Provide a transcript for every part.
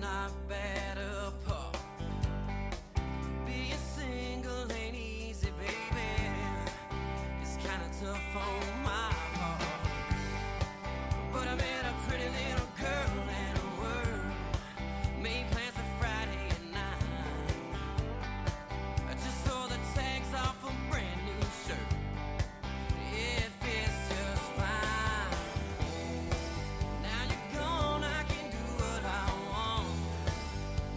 not bad apart. Being single ain't easy, baby. It's kinda tough on my heart. But I met a pretty little girl and a word. Made plans for Friday night. I just saw the tags off a brand new shirt. It fits just fine. Now you're gone, I can do what I want.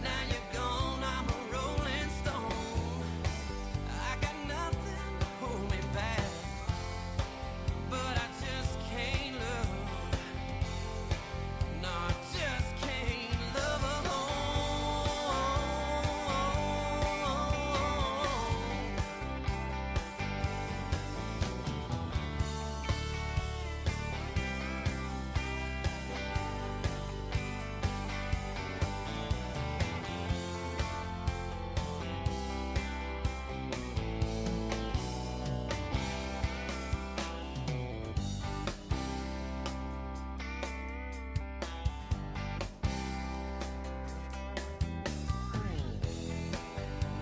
Now you're gone, I'm a rolling stone. I got nothing to hold me back, but I just can't love. No, I just can't love alone.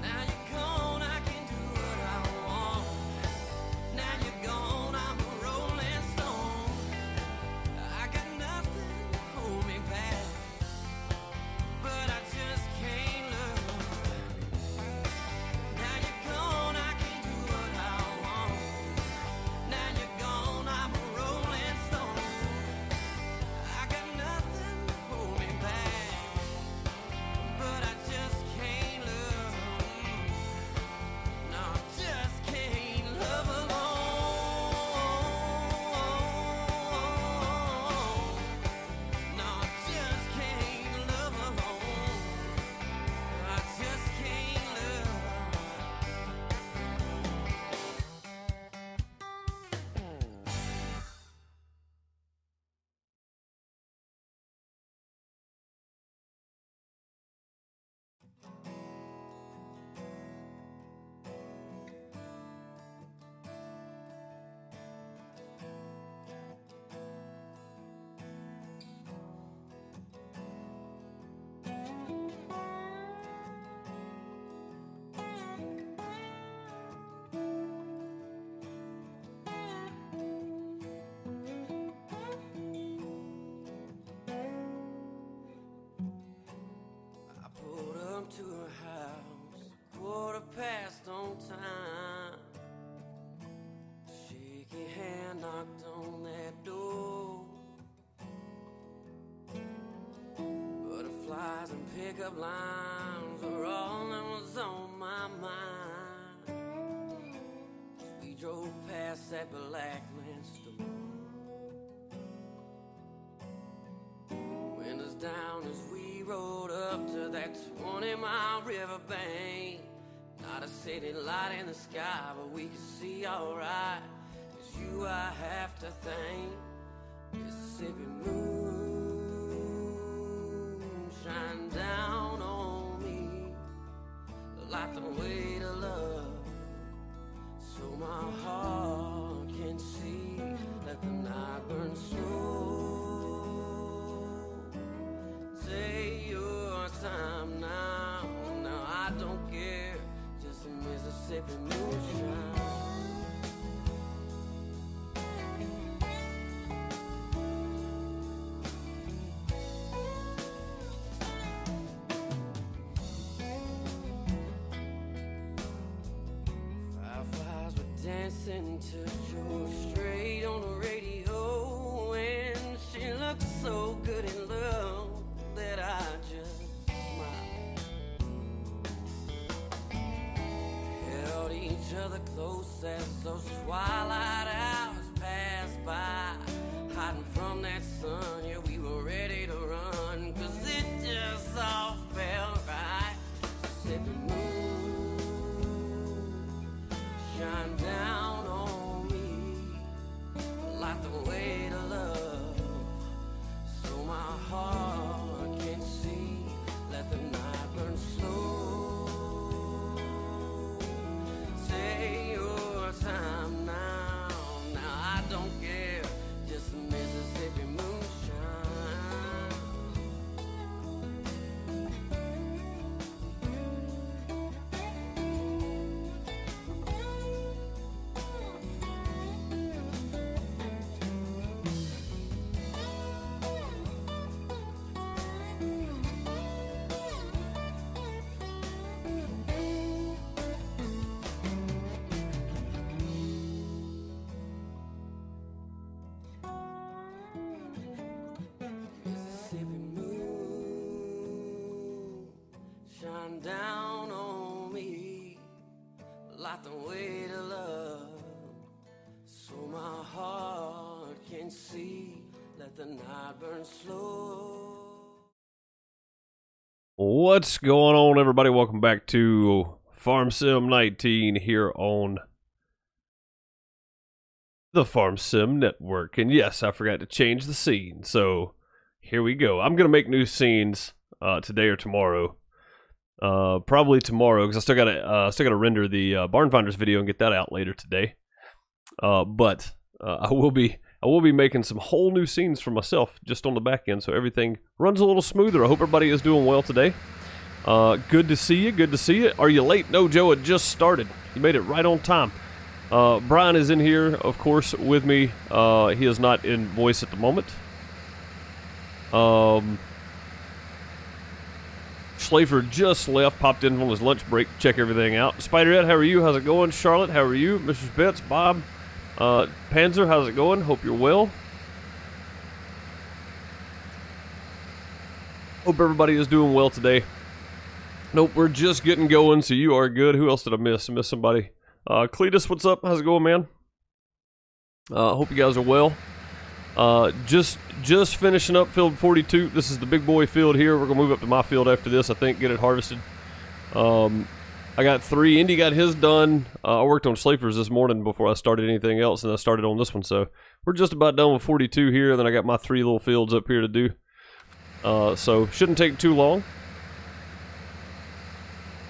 Now you're gone, I can do what I want. Now you're gone, I'm a rolling stone. I got nothing to hold me back, but I just can't love. Now you're gone, I can do what I want. Now you're gone, I'm a rolling stone. I got nothing to hold me back, but I just can't love. No, I just can't love alone. No, I just can't love alone. I just can't love. I pulled up to her house, 1:15 on time. Shaky hand knocked on that door. Butterflies and pickup lines were all that was on my mind. We drove past that Blackland store. Windows down as we rode up to that 20-mile riverbank. Not a city light in the sky, but we could see alright. It's you I have to thank. Mississippi moon shine down on me like the weight of love, so my heart can see. Let the night burn slow. Take your time now. Now I don't care. Just a Mississippi moonshine. Fireflies were dancing to George Strait on the radio, and she looked so good in love that I just smiled. Held each other close as those twilight hours passed by, hiding from that sun. Yeah, we were ready to run, 'cause it just all felt right. Mississippi moon shine down on me like the weight of love, so my heart can see. Let the night burn slow. Take your time now. the weight of love, so my heart can see. Let the night burn slow. What's going on, everybody? Welcome back to Farm Sim 19 here on the Farm Sim Network. And yes, I forgot to change the scene, so here we go. I'm going to make new scenes today or tomorrow. Probably tomorrow, because I still gotta render the Barn Finders video and get that out later today. But I will be making some whole new scenes for myself just on the back end, so everything runs a little smoother. I hope everybody is doing well today. Good to see you. Good to see you. Are you late? No, Joe, it just started. You made it right on time. Brian is in here, of course, with me. He is not in voice at the moment. Schlafer just left, popped in on his lunch break to check everything out. Spiderhead, how are you? How's it going? Charlotte, how are you? Mrs. Betts, Bob, Panzer, how's it going? Hope you're well. Hope everybody is doing well today. Nope, we're just getting going, so you are good. Who else did I miss? I missed somebody. Cletus, what's up? How's it going, man? Hope you guys are well. Just finishing up field 42. This is the big boy field here. We're gonna move up to my field after this, I think, get it harvested. I got 3. Indy got his done. I worked on Schlafer's this morning before I started anything else, and I started on this one, so we're just about done with 42 here, and then I got my 3 little fields up here to do. So shouldn't take too long.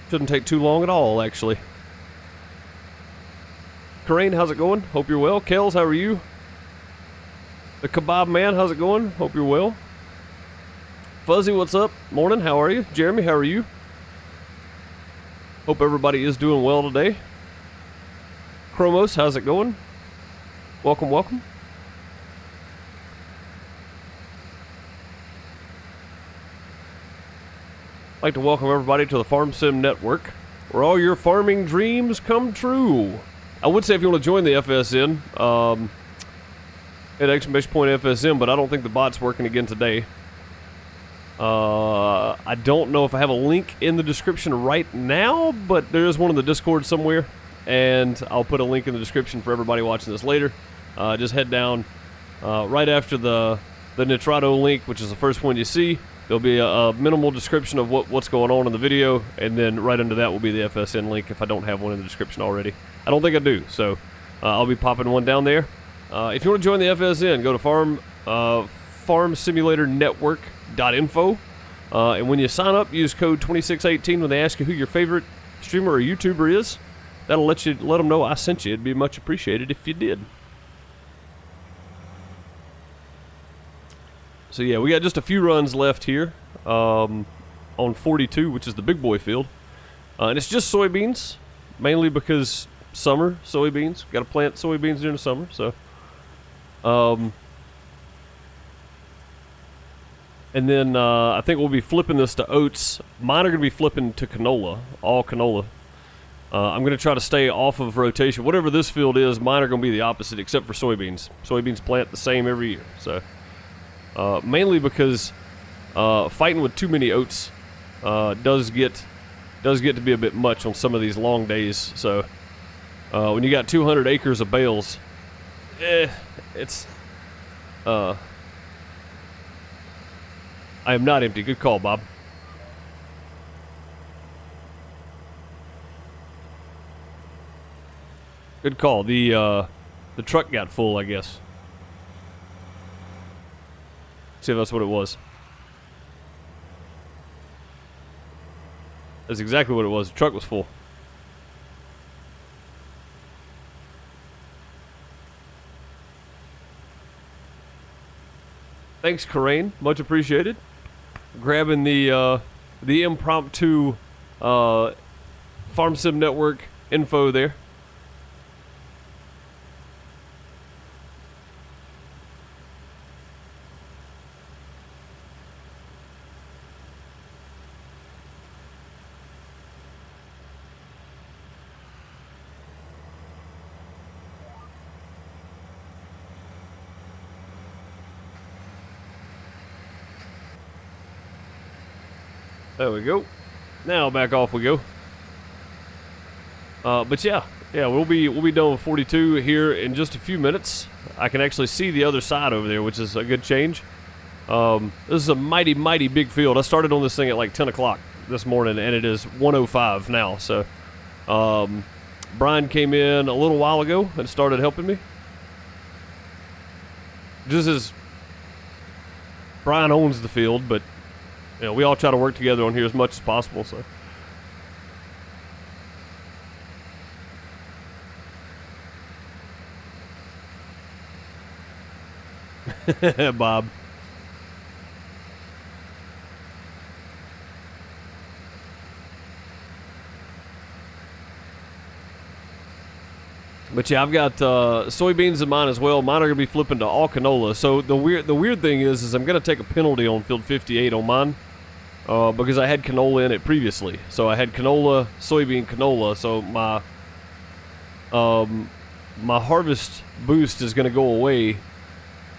Shouldn't take too long at all, actually. Corain, how's it going? Hope you're well. Kels, how are you? The Kebab Man, how's it going? Hope you're well. Fuzzy, what's up? Morning, how are you? Jeremy, how are you? Hope everybody is doing well today. Chromos, how's it going? Welcome, welcome. I'd like to welcome everybody to the Farm Sim Network, where all your farming dreams come true. I would say if you want to join the FSN, at exclamation point FSM, but I don't think the bot's working again today. I don't know if I have a link in the description right now, but there is one in the Discord somewhere, and I'll put a link in the description for everybody watching this later. Just head down right after the Nitrado link, which is the first one you see. There'll be a minimal description of what's going on in the video, and then right under that will be the FSN link if I don't have one in the description already. I don't think I do, so I'll be popping one down there. If you want to join the FSN, go to farmsimulatornetwork.info, and when you sign up, use code 2618 when they ask you who your favorite streamer or YouTuber is. That'll let them know I sent you. It'd be much appreciated if you did. So yeah, we got just a few runs left here on 42, which is the big boy field, and it's just soybeans, mainly because summer soybeans. Got to plant soybeans during the summer, so. And then I think we'll be flipping this to oats. Mine are going to be flipping to canola, all canola. I'm going to try to stay off of rotation. Whatever this field is, mine are going to be the opposite, except for soybeans. Soybeans plant the same every year. So mainly because fighting with too many oats does get to be a bit much on some of these long days. So when you got 200 acres of bales, it's I am not empty. Good call, Bob. Good call. The truck got full, I guess. See if that's what it was. That's exactly what it was. The truck was full. Thanks, Corain. Much appreciated. Grabbing the impromptu Farm Sim Network info there. There we go. Now back off we go. But yeah, Yeah, we'll be done with 42 here in just a few minutes. I can actually see the other side over there, which is a good change. This is a mighty, mighty big field. I started on this thing at like 10 o'clock this morning, and it is 1:05 now. So, Brian came in a little while ago and started helping me. Just as Brian owns the field, but you know, we all try to work together on here as much as possible. So, Bob. But yeah, I've got soybeans in mine as well. Mine are gonna be flipping to all canola. So the weird thing is I'm gonna take a penalty on field 58 on mine because I had canola in it previously. So I had canola, soybean, canola. So my harvest boost is gonna go away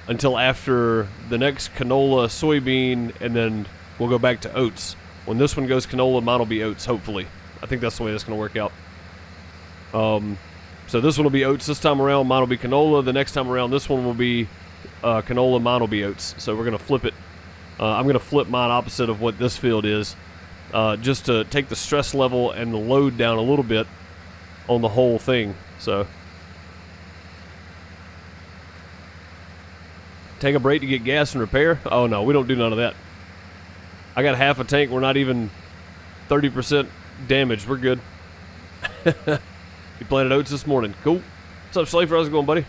until after the next canola, soybean, and then we'll go back to oats. When this one goes canola, mine will be oats. Hopefully, I think that's the way that's gonna work out. So this one will be oats this time around. Mine will be canola. The next time around, this one will be canola. Mine will be oats. So we're going to flip it. I'm going to flip mine opposite of what this field is just to take the stress level and the load down a little bit on the whole thing. So take a break to get gas and repair. Oh, no, we don't do none of that. I got half a tank. We're not even 30% damaged. We're good. You planted oats this morning. Cool. What's up, Slafer? How's it going, buddy?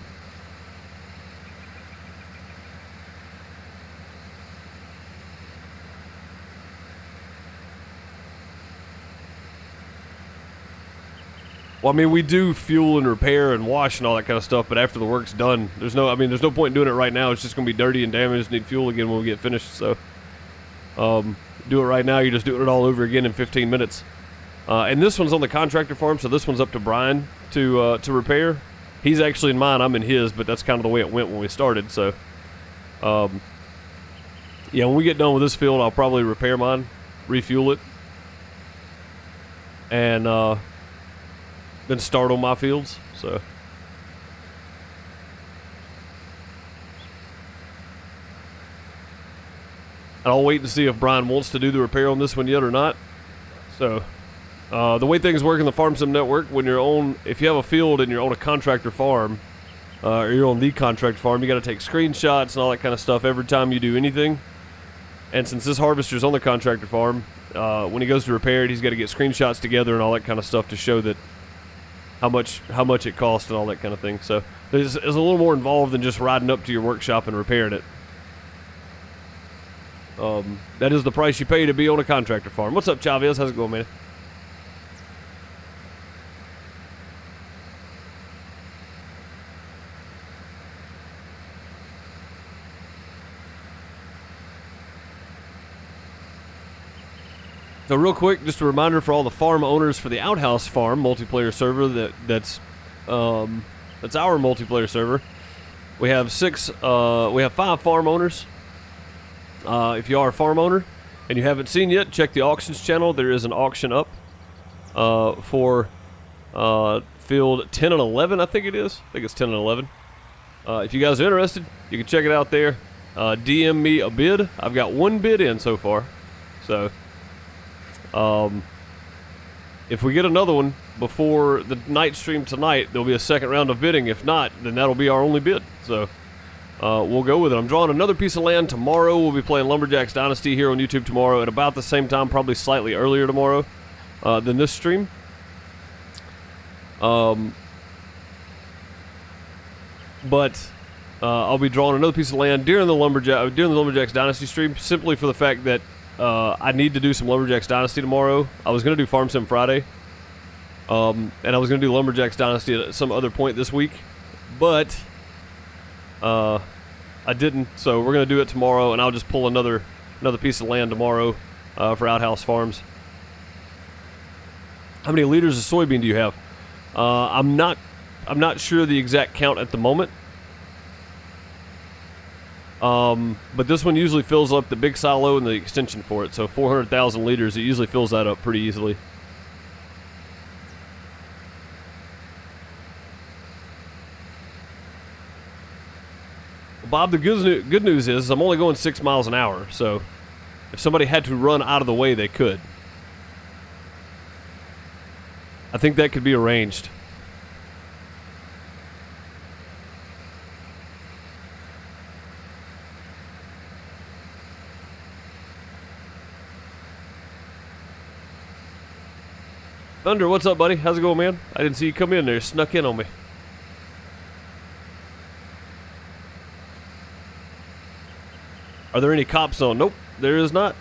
Well, I mean, we do fuel and repair and wash and all that kind of stuff, but after the work's done, there's no point in doing it right now. It's just going to be dirty and damaged, need fuel again when we get finished. So, do it right now. You're just doing it all over again in 15 minutes. And this one's on the contractor farm, so this one's up to Brian to repair. He's actually in mine, I'm in his, but that's kind of the way it went when we started. So, yeah, when we get done with this field, I'll probably repair mine, refuel it, and then start on my fields. So, and I'll wait to see if Brian wants to do the repair on this one yet or not. So. The way things work in the Farm Sim Network, if you have a field and you're on a contractor farm, or you're on the contractor farm, you got to take screenshots and all that kind of stuff every time you do anything. And since this harvester's on the contractor farm, when he goes to repair it, he's got to get screenshots together and all that kind of stuff to show that how much it costs and all that kind of thing. So there's a little more involved than just riding up to your workshop and repairing it. That is the price you pay to be on a contractor farm. What's up, Chavez? How's it going, man? So real quick, just a reminder for all the farm owners for the Outhouse Farm multiplayer server that's our multiplayer server. We have 5 farm owners. If you are a farm owner and you haven't seen yet, check the auctions channel. There is an auction up for field 10 and 11, I think it is. I think it's 10 and 11. If you guys are interested, you can check it out there. DM me a bid. I've got 1 bid in so far. So if we get another one before the night stream tonight, there'll be a second round of bidding. If not, then that'll be our only bid. So we'll go with it. I'm drawing another piece of land tomorrow. We'll be playing Lumberjacks Dynasty here on YouTube tomorrow at about the same time, probably slightly earlier tomorrow than this stream. But I'll be drawing another piece of land during the Lumberjacks Dynasty stream, simply for the fact that I need to do some Lumberjacks Dynasty tomorrow. I was going to do Farm Sim Friday, and I was going to do Lumberjacks Dynasty at some other point this week, but I didn't. So we're going to do it tomorrow, and I'll just pull another piece of land tomorrow for Outhouse Farms. How many liters of soybean do you have? I'm not sure the exact count at the moment. But this one usually fills up the big silo and the extension for it. So 400,000 liters, it usually fills that up pretty easily. Bob, the good news is I'm only going 6 miles an hour, so if somebody had to run out of the way, they could. I think that could be arranged. Thunder, what's up, buddy? How's it going, man? I didn't see you come in there. Snuck in on me. Are there any cops on? Nope, there is not.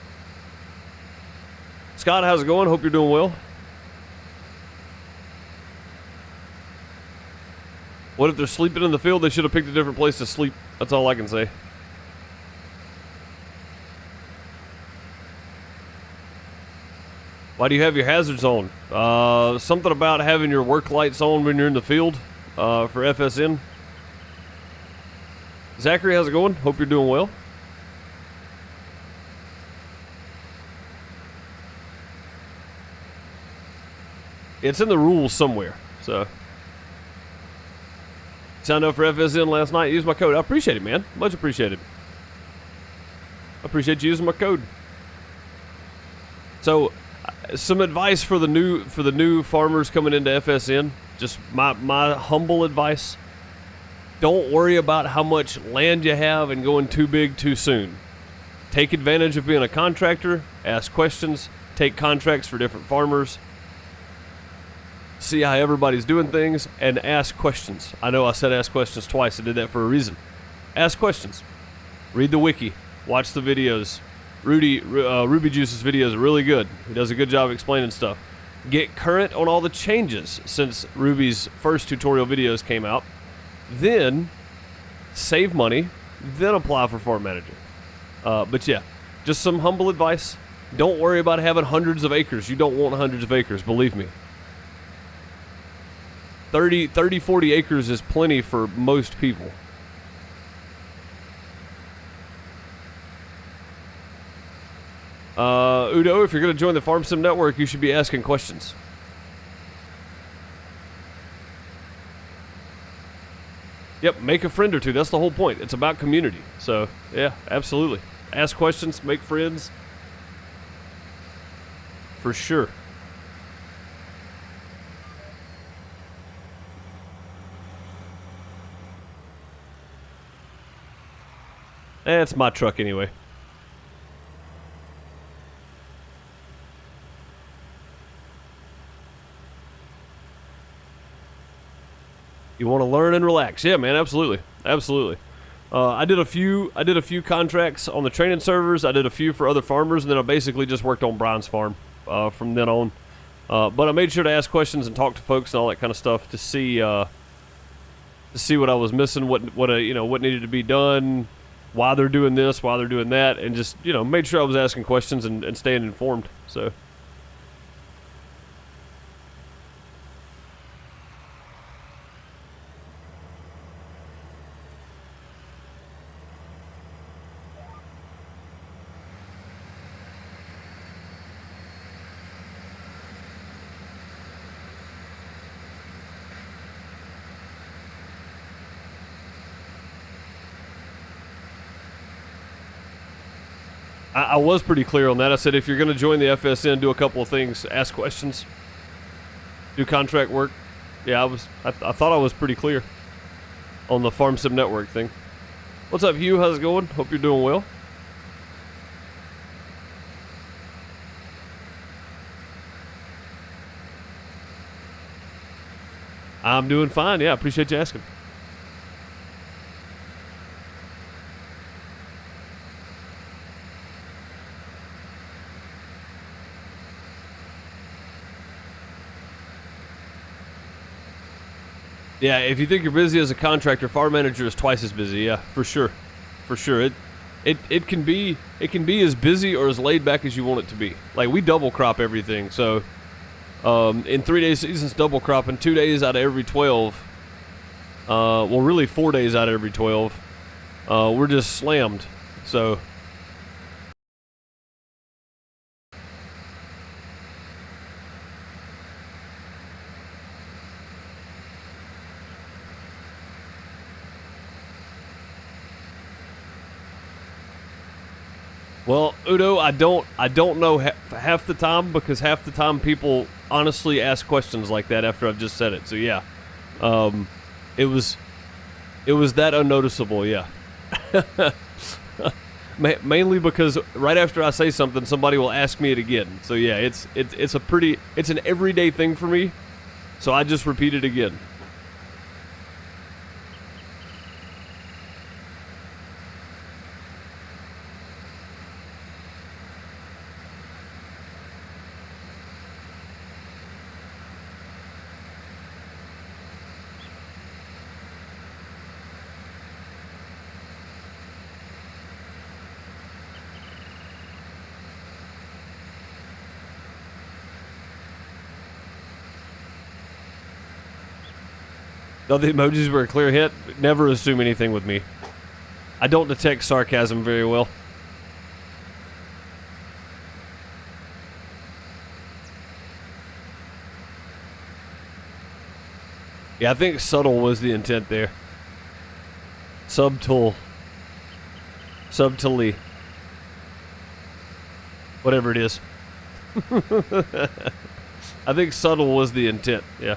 Scott, how's it going? Hope you're doing well. What if they're sleeping in the field? They should have picked a different place to sleep. That's all I can say. Why do you have your hazards on? Something about having your work lights on when you're in the field for FSN. Zachary, how's it going? Hope you're doing well. It's in the rules somewhere, so. Signed up for FSN last night. Used my code. I appreciate it, man. Much appreciated. I appreciate you using my code. So, some advice for the new farmers coming into FSN. Just my humble advice. Don't worry about how much land you have and going too big too soon. Take advantage of being a contractor. Ask questions. Take contracts for different farmers. See how everybody's doing things and ask questions. I know I said ask questions twice. I did that for a reason. Ask questions. Read the wiki. Watch the videos. Ruby Juice's videos are really good. He does a good job explaining stuff. Get current on all the changes since Ruby's first tutorial videos came out. Then save money. Then apply for farm manager. But yeah, just some humble advice. Don't worry about having hundreds of acres. You don't want hundreds of acres, believe me. 30, 40 acres is plenty for most people. Udo, if you're going to join the Farm Sim Network, you should be asking questions. Yep, make a friend or two. That's the whole point. It's about community. So, yeah, absolutely. Ask questions, make friends. For sure. It's my truck anyway. You want to learn and relax? Yeah, man, absolutely, absolutely. I did a few contracts on the training servers. I did a few for other farmers, and then I basically just worked on Brian's farm from then on. But I made sure to ask questions and talk to folks and all that kind of stuff to see what I was missing, what needed to be done, why they're doing this, why they're doing that, and just made sure I was asking questions and staying informed. So. I was pretty clear on that. I said if you're going to join the FSN, do a couple of things. Ask questions. Do contract work. Yeah, I thought I was pretty clear on the Farm Sim Network thing. What's up, Hugh? How's it going? Hope you're doing well. I'm doing fine. Yeah, appreciate you asking. Yeah, if you think you're busy as a contractor, farm manager is twice as busy. Yeah, for sure, for sure. It can be as busy or as laid back as you want it to be. Like we double crop everything, so in 3-day seasons double cropping, 2 days out of every 12. Well, really 4 days out of every 12. We're just slammed. So. Well, Udo, I don't know half the time, because half the time people honestly ask questions like that after I've just said it. So yeah, it was that unnoticeable. Yeah, mainly because right after I say something, somebody will ask me it again. So yeah, it's an everyday thing for me. So I just repeat it again. No, the emojis were a clear hit. Never assume anything with me. I don't detect sarcasm very well. Yeah, I think subtle was the intent there. Subtly. Whatever it is. I think subtle was the intent, yeah.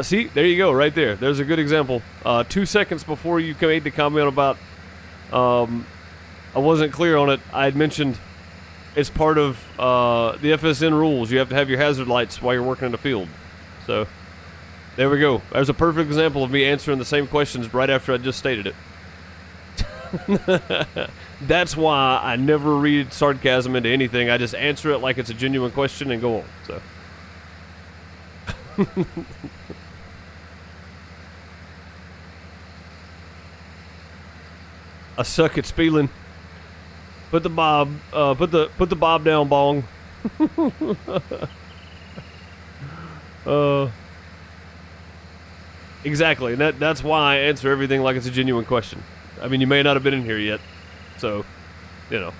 See, there you go, right there. There's a good example. 2 seconds before you made the comment about I wasn't clear on it, I had mentioned it's part of the FSN rules. You have to have your hazard lights while you're working in the field. So, there we go. There's a perfect example of me answering the same questions right after I just stated it. That's why I never read sarcasm into anything. I just answer it like it's a genuine question and go on. So. I suck at spelling. Put the bob down, bong. Exactly, and that's why I answer everything like it's a genuine question. I mean, you may not have been in here yet, so, you know.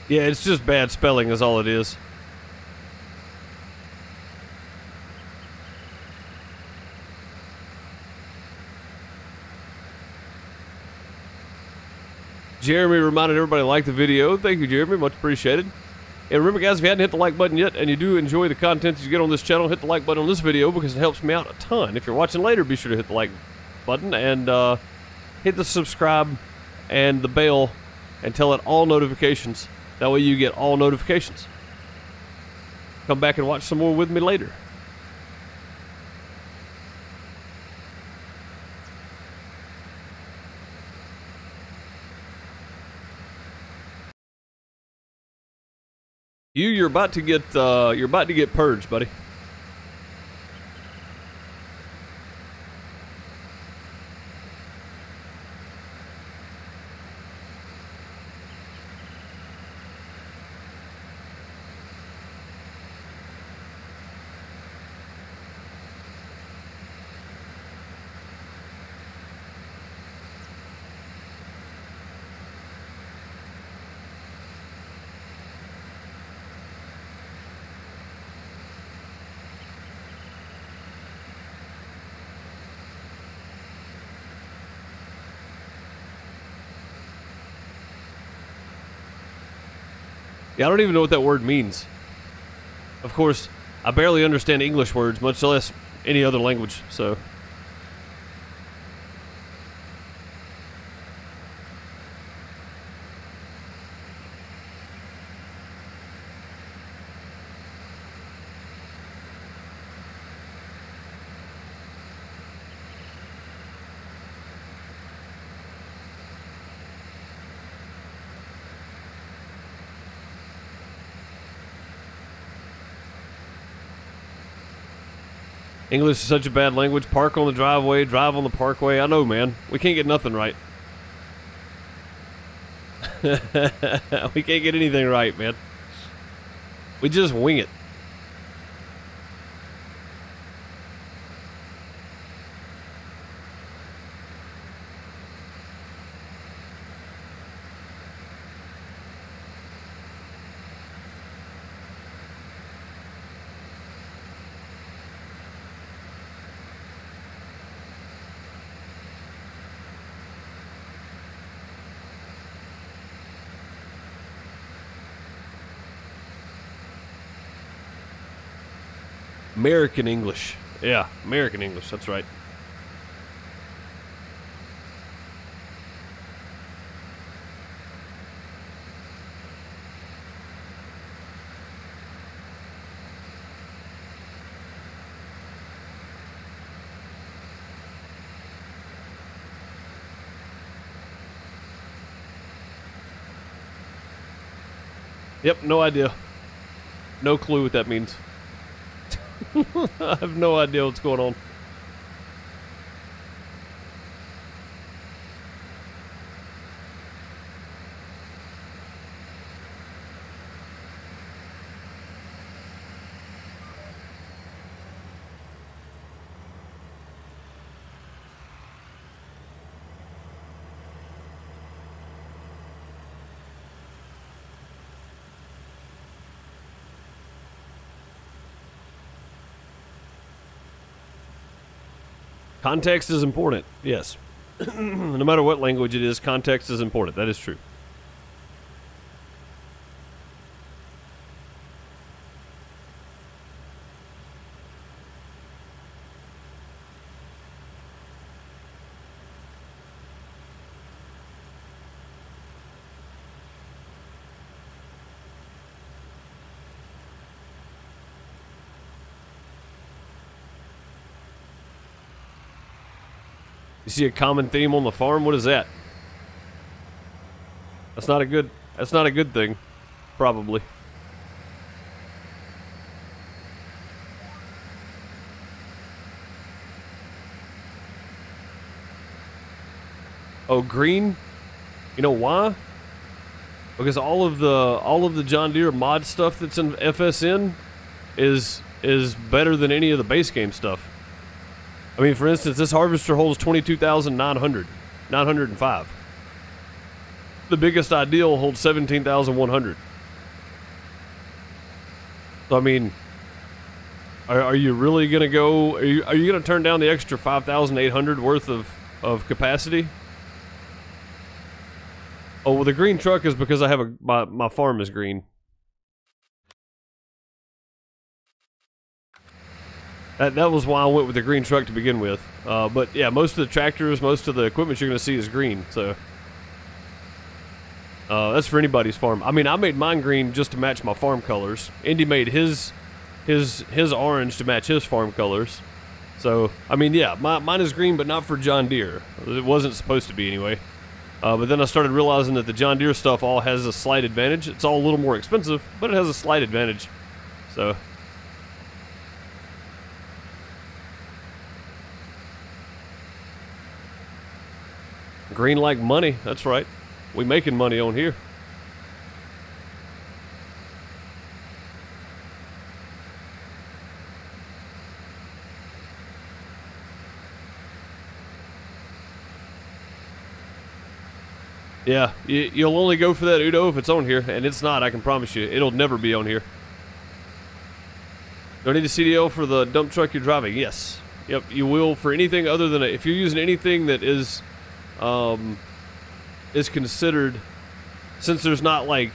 Yeah, it's just bad spelling is all it is. Jeremy reminded everybody to like the video. Thank you, Jeremy. Much appreciated. And remember, guys, if you hadn't hit the like button yet and you do enjoy the content that you get on this channel, hit the like button on this video because it helps me out a ton. If you're watching later, be sure to hit the like button and hit the subscribe and the bell and tell it all notifications. That way you get all notifications. Come back and watch some more with me later. You're about to get purged, buddy. Yeah, I don't even know what that word means. Of course, I barely understand English words, much less any other language, so... English is such a bad language. Park on the driveway, drive on the parkway. I know, man. We can't get nothing right. We can't get anything right, man. We just wing it. American English. Yeah, American English. That's right. Yep, no idea. No clue what that means. I have no idea what's going on. Context is important, yes. No matter what language it is, context is important. That is true. You see a common theme on the farm? What is that? That's not a good thing. Probably. Oh, green? You know why? Because all of the John Deere mod stuff that's in FSN is better than any of the base game stuff. I mean, for instance, this harvester holds 905. The biggest ideal holds 17,100. So, I mean, are you really going to go... Are you going to turn down the extra 5,800 worth of capacity? Oh, well, the green truck is because I have my farm is green. That was why I went with the green truck to begin with. But yeah, most of the tractors, most of the equipment you're going to see is green. So that's for anybody's farm. I mean, I made mine green just to match my farm colors. Indy made his orange to match his farm colors. So I mean, yeah, mine is green, but not for John Deere. It wasn't supposed to be anyway. But then I started realizing that the John Deere stuff all has a slight advantage. It's all a little more expensive, but it has a slight advantage. So. Green like money, that's right. We making money on here. Yeah, you'll only go for that Udo if it's on here, and it's not, I can promise you. It'll never be on here. Don't need a CDL for the dump truck you're driving? Yes. Yep, you will for anything other than if you're using anything that is considered, since there's not like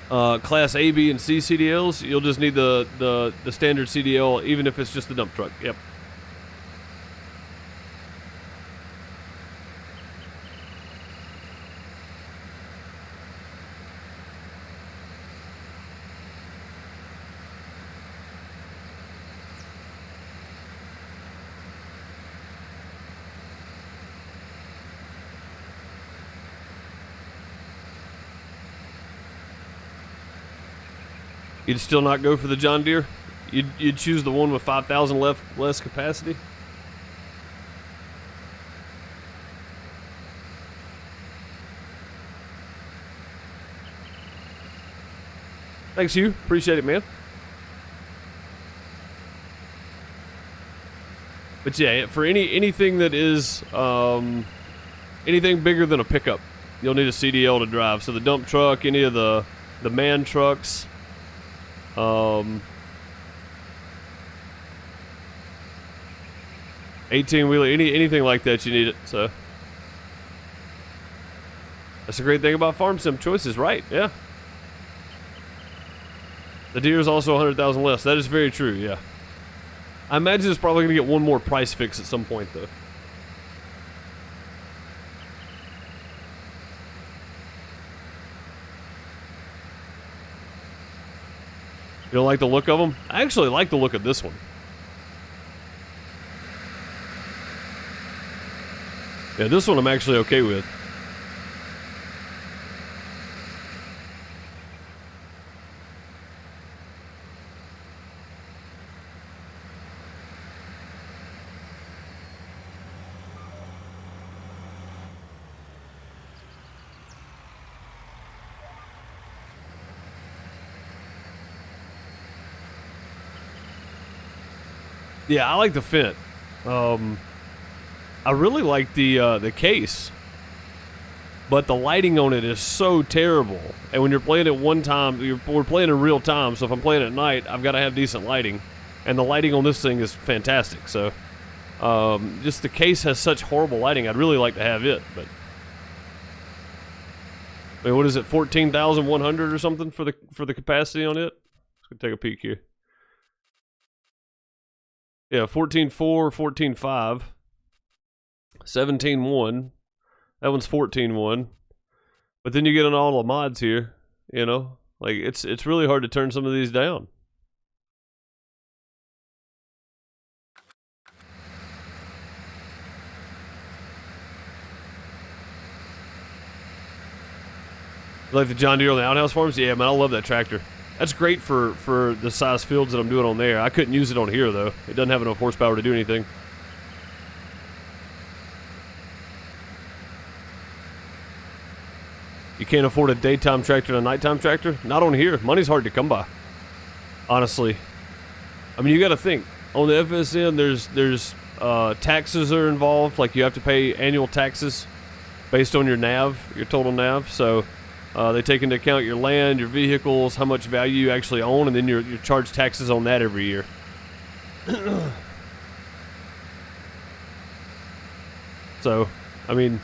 class A, B, and C CDLs, you'll just need the standard CDL, even if it's just the dump truck. Yep. You'd still not go for the John Deere? You'd choose the one with 5,000 less capacity? Thanks, Hugh. Appreciate it, man. But yeah, for anything that is anything bigger than a pickup, you'll need a CDL to drive. So the dump truck, any of the man trucks, 18-wheeler, anything like that, you need it. So that's a great thing about farm sim choices, right? Yeah. The Deere is also 100,000 less. That is very true. Yeah. I imagine it's probably gonna get one more price fix at some point, though. You don't like the look of them? I actually like the look of this one. Yeah, this one I'm actually okay with. Yeah, I like the Fendt. I really like the case, but the lighting on it is so terrible. And when you're playing it one time, we're playing in real time, so if I'm playing at night, I've got to have decent lighting. And the lighting on this thing is fantastic. So, just the case has such horrible lighting. I'd really like to have it, but I mean, what is it, 14,100 or something for the capacity on it? Let's take a peek here. Yeah, 14.4, 14.5, 17.1. That one's 14.1. But then you get on all the mods here, you know? Like, it's really hard to turn some of these down. Like the John Deere on the outhouse farms? Yeah, man, I love that tractor. That's great for the size fields that I'm doing on there. I couldn't use it on here, though. It doesn't have enough horsepower to do anything. You can't afford a daytime tractor and a nighttime tractor? Not on here. Money's hard to come by, honestly. I mean, you got to think. On the FSN, there's taxes are involved. Like, you have to pay annual taxes based on your NAV, your total NAV. So they take into account your land, your vehicles, how much value you actually own, and then you're charged taxes on that every year. So, I mean,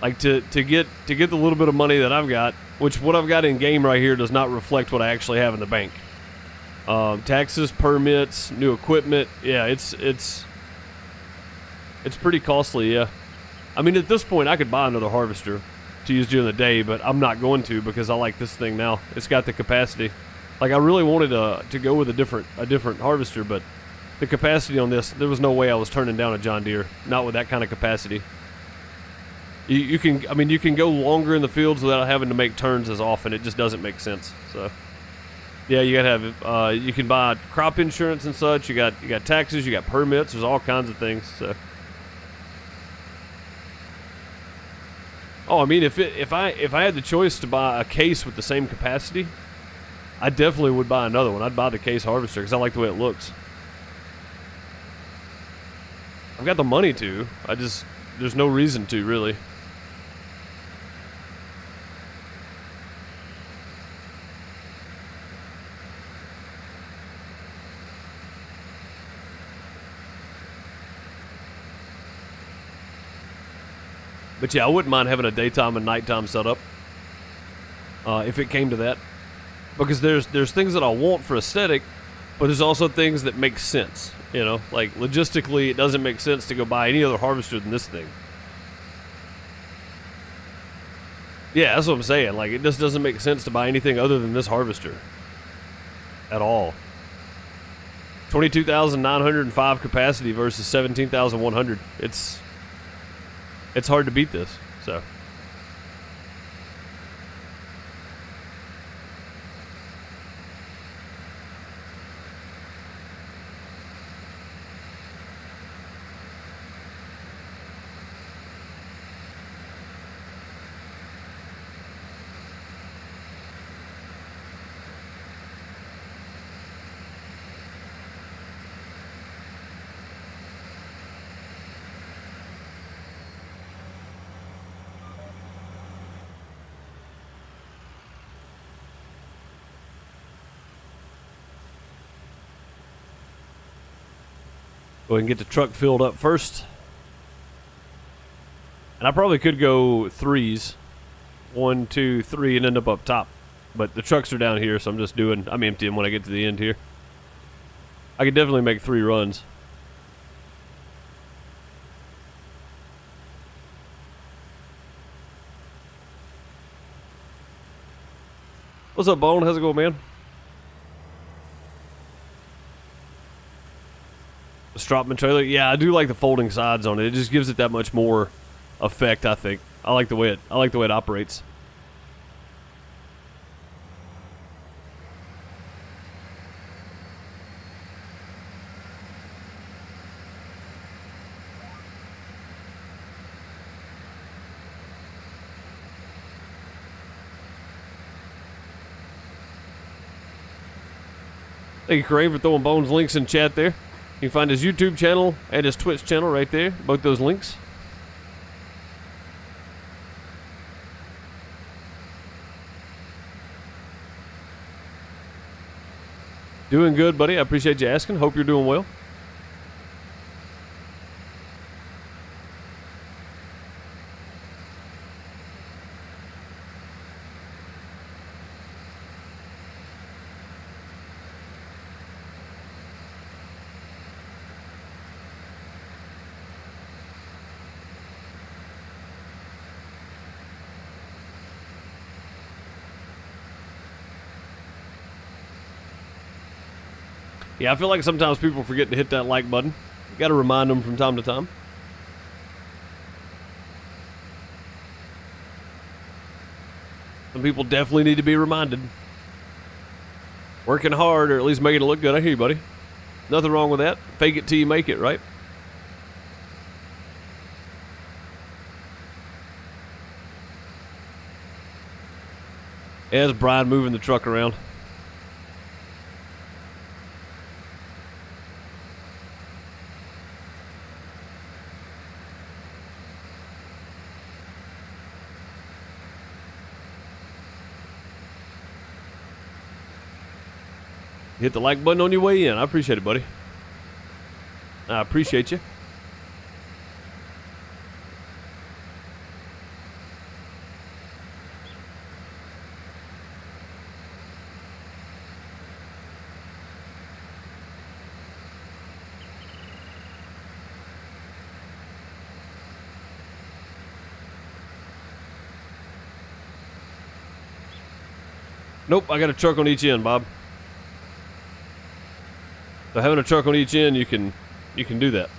like to get the little bit of money that I've got, which what I've got in game right here does not reflect what I actually have in the bank. Taxes, permits, new equipment, yeah, it's pretty costly, yeah. I mean, at this point, I could buy another harvester to use during the day, but I'm not going to because I like this thing now. It's got the capacity. Like, I really wanted to go with a different harvester, but the capacity on this, there was no way I was turning down a John Deere, not with that kind of capacity. You can go longer in the fields without having to make turns as often. It just doesn't make sense. So, yeah, you gotta have you can buy crop insurance and such. You got taxes. You got permits. There's all kinds of things. So, oh, I mean, if I had the choice to buy a case with the same capacity, I definitely would buy another one. I'd buy the case harvester because I like the way it looks. I've got the money to. There's no reason to, really. But yeah, I wouldn't mind having a daytime and nighttime setup if it came to that. Because there's things that I want for aesthetic, but there's also things that make sense. You know, like logistically, it doesn't make sense to go buy any other harvester than this thing. Yeah, that's what I'm saying. Like, it just doesn't make sense to buy anything other than this harvester at all. 22,905 capacity versus 17,100. It's hard to beat this. So. Go ahead and get the truck filled up first. And I probably could go threes. 1, 2, 3, and end up top. But the trucks are down here, so I'm emptying when I get to the end here. I could definitely make 3 runs. What's up, Bone? How's it going, man? The Stropman trailer? Yeah, I do like the folding sides on it. It just gives it that much more effect, I think. I like the way it operates. Thank you, Crane, for throwing Bones links in chat there. You can find his YouTube channel and his Twitch channel right there. Both those links. Doing good, buddy. I appreciate you asking. Hope you're doing well. Yeah, I feel like sometimes people forget to hit that like button. You got to remind them from time to time. Some people definitely need to be reminded. Working hard, or at least making it look good. I hear you, buddy. Nothing wrong with that. Fake it till you make it, right? Yeah, it's Brian moving the truck around. Hit the like button on your way in. I appreciate it, buddy. I appreciate you. Nope, I got a truck on each end, Bob. So having a truck on each end, you can do that.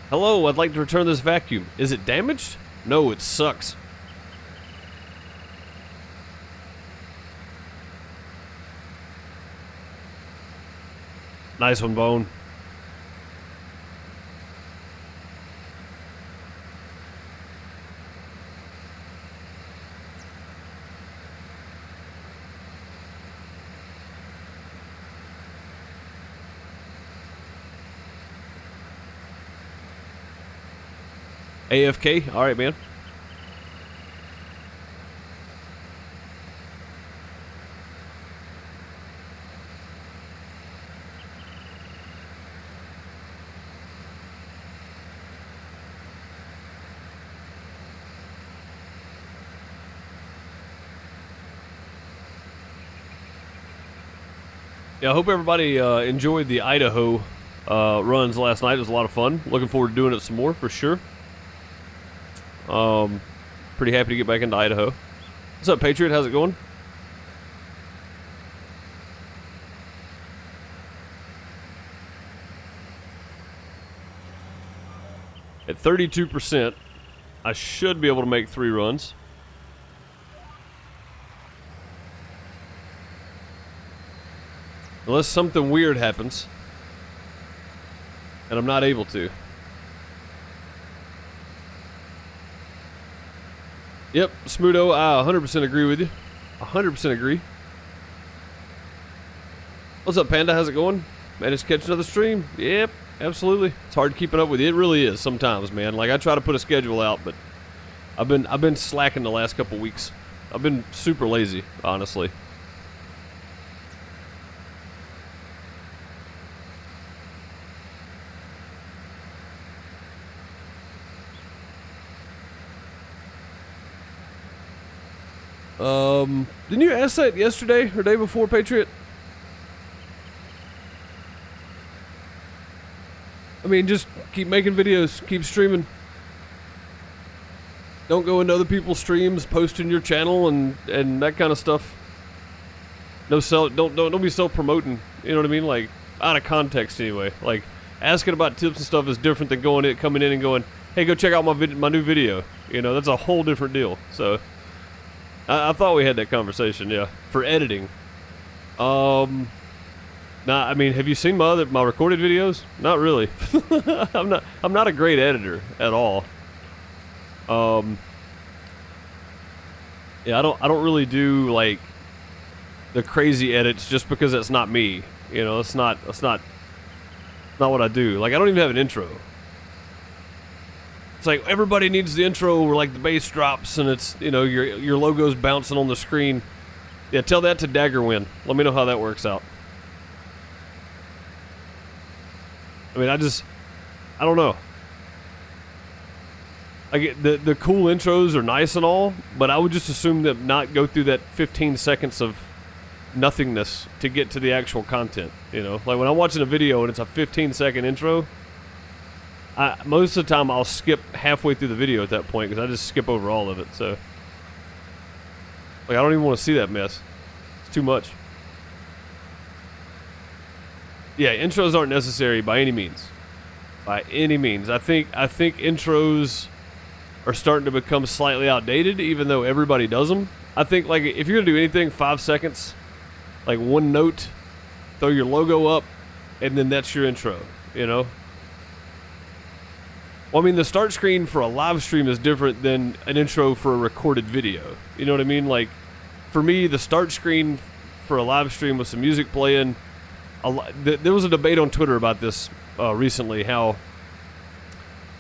Hello, I'd like to return this vacuum. Is it damaged? No, it sucks. Nice one, Bone. AFK? Alright, man. Yeah, I hope everybody enjoyed the Idaho runs last night. It was a lot of fun. Looking forward to doing it some more for sure. Pretty happy to get back into Idaho. What's up, Patriot? How's it going? At 32%, I should be able to make 3 runs. Unless something weird happens and I'm not able to. Yep, Smudo, I 100% agree with you. 100% agree. What's up, Panda? How's it going? Managed to catch another stream? Yep, absolutely. It's hard keeping up with you. It really is sometimes, man. Like, I try to put a schedule out, but I've been slacking the last couple weeks. I've been super lazy, honestly. Didn't you ask that yesterday or day before, Patriot? I mean, just keep making videos, keep streaming. Don't go into other people's streams, posting your channel and that kind of stuff. Don't be self-promoting. You know what I mean? Like, out of context anyway. Like, asking about tips and stuff is different than coming in and going, hey, go check out my new video. You know, that's a whole different deal. So, I thought we had that conversation, yeah. For editing. Nah, I mean, have you seen my recorded videos? Not really. I'm not a great editor at all. Yeah, I don't really do like the crazy edits just because it's not me. You know, it's not what I do. Like, I don't even have an intro. It's like everybody needs the intro where like the bass drops and it's, you know, your logo's bouncing on the screen. Yeah, tell that to Daggerwin. Let me know how that works out. I mean, I don't know. I get the cool intros are nice and all, but I would just assume that not go through that 15 seconds of nothingness to get to the actual content. You know, like when I'm watching a video and it's a 15-second intro, most of the time I'll skip halfway through the video at that point because I just skip over all of it. So, like, I don't even want to see that mess. It's too much. Yeah, intros aren't necessary by any means. By any means. I think intros are starting to become slightly outdated, even though everybody does them. I think, like, if you're gonna do anything, 5 seconds, like one note, throw your logo up, and then that's your intro. You know. Well, I mean, the start screen for a live stream is different than an intro for a recorded video. You know what I mean? Like, for me, the start screen for a live stream with some music playing. There was a debate on Twitter about this recently. How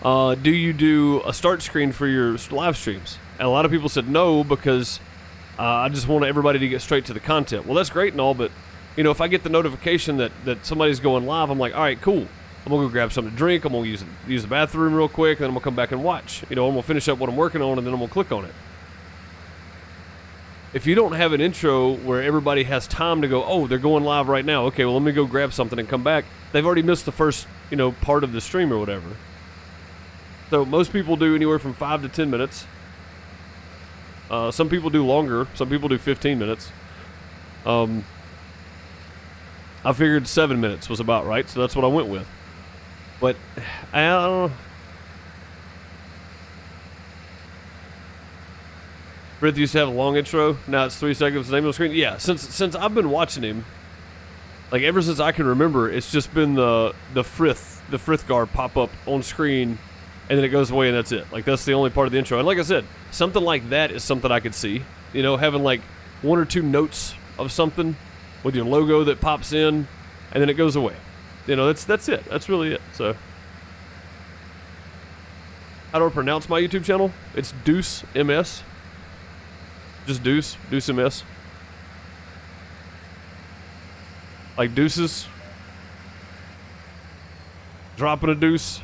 do you do a start screen for your live streams? And a lot of people said no because I just want everybody to get straight to the content. Well, that's great and all, but you know, if I get the notification that somebody's going live, I'm like, all right, cool. I'm gonna go grab something to drink. I'm gonna use the bathroom real quick, then I'm gonna come back and watch. You know, I'm gonna finish up what I'm working on, and then I'm gonna click on it. If you don't have an intro where everybody has time to go, oh, they're going live right now. Okay, well, let me go grab something and come back. They've already missed the first, you know, part of the stream or whatever. So most people do anywhere from 5 to 10 minutes. Some people do longer. Some people do 15 minutes. I figured 7 minutes was about right, so that's what I went with. But I don't know. Frith used to have a long intro. Now it's 3 seconds. The name of the screen. Yeah, since I've been watching him, like ever since I can remember, it's just been the Frithgar pop up on screen, and then it goes away, and that's it. Like that's the only part of the intro. And like I said, something like that is something I could see. You know, having like 1 or 2 notes of something with your logo that pops in, and then it goes away. You know, that's it. That's really it. So, how do I pronounce my YouTube channel? It's Deuce MS. Just Deuce MS. Like deuces. Dropping a deuce.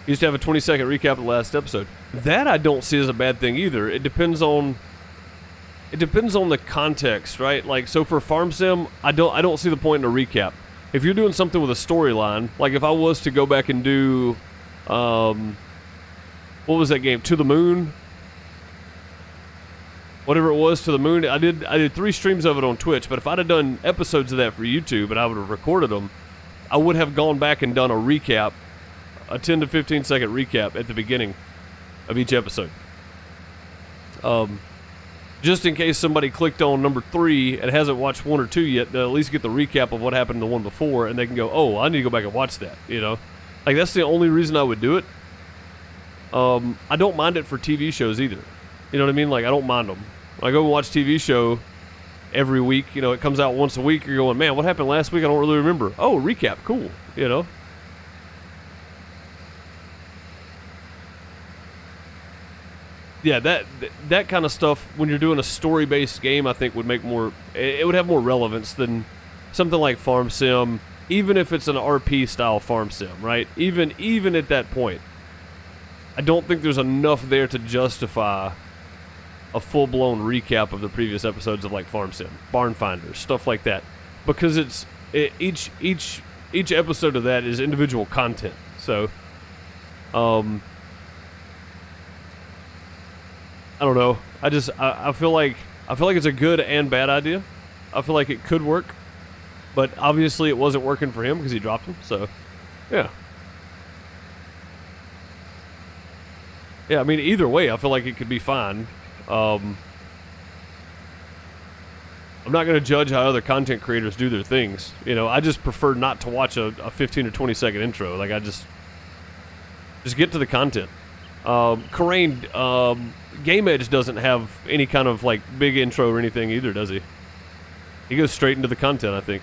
Used to have a 20-second recap of the last episode. That I don't see as a bad thing either. It depends on the context, right? Like, so for Farm Sim, I don't see the point in a recap. If you're doing something with a storyline, like if I was to go back and do, what was that game? To the Moon? Whatever it was, To the Moon. I did 3 streams of it on Twitch, but if I'd have done episodes of that for YouTube and I would have recorded them, I would have gone back and done a recap, a 10 to 15 second recap at the beginning of each episode. just in case somebody clicked on number 3 and hasn't watched 1 or 2 yet, they'll at least get the recap of what happened in the one before, and they can go, oh, I need to go back and watch that, you know? Like, that's the only reason I would do it. I don't mind it for TV shows either. You know what I mean? Like, I don't mind them. When I go and watch TV show every week, you know, it comes out once a week, you're going, man, what happened last week? I don't really remember. Oh, recap, cool, you know? Yeah, that kind of stuff, when you're doing a story-based game, I think would make more, it would have more relevance than something like Farm Sim, even if it's an RP-style Farm Sim, right? Even at that point, I don't think there's enough there to justify a full-blown recap of the previous episodes of like Farm Sim, Barn Finders, stuff like that, because each episode of that is individual content. So, I don't know. I feel like it's a good and bad idea. I feel like it could work, but obviously it wasn't working for him because he dropped him. So, yeah. Yeah, I mean, either way, I feel like it could be fine. I'm not going to judge how other content creators do their things. You know, I just prefer not to watch a 15 or 20 second intro. Like, I just get to the content. Karain, Game Edge doesn't have any kind of like big intro or anything either, does he? He goes straight into the content, I think.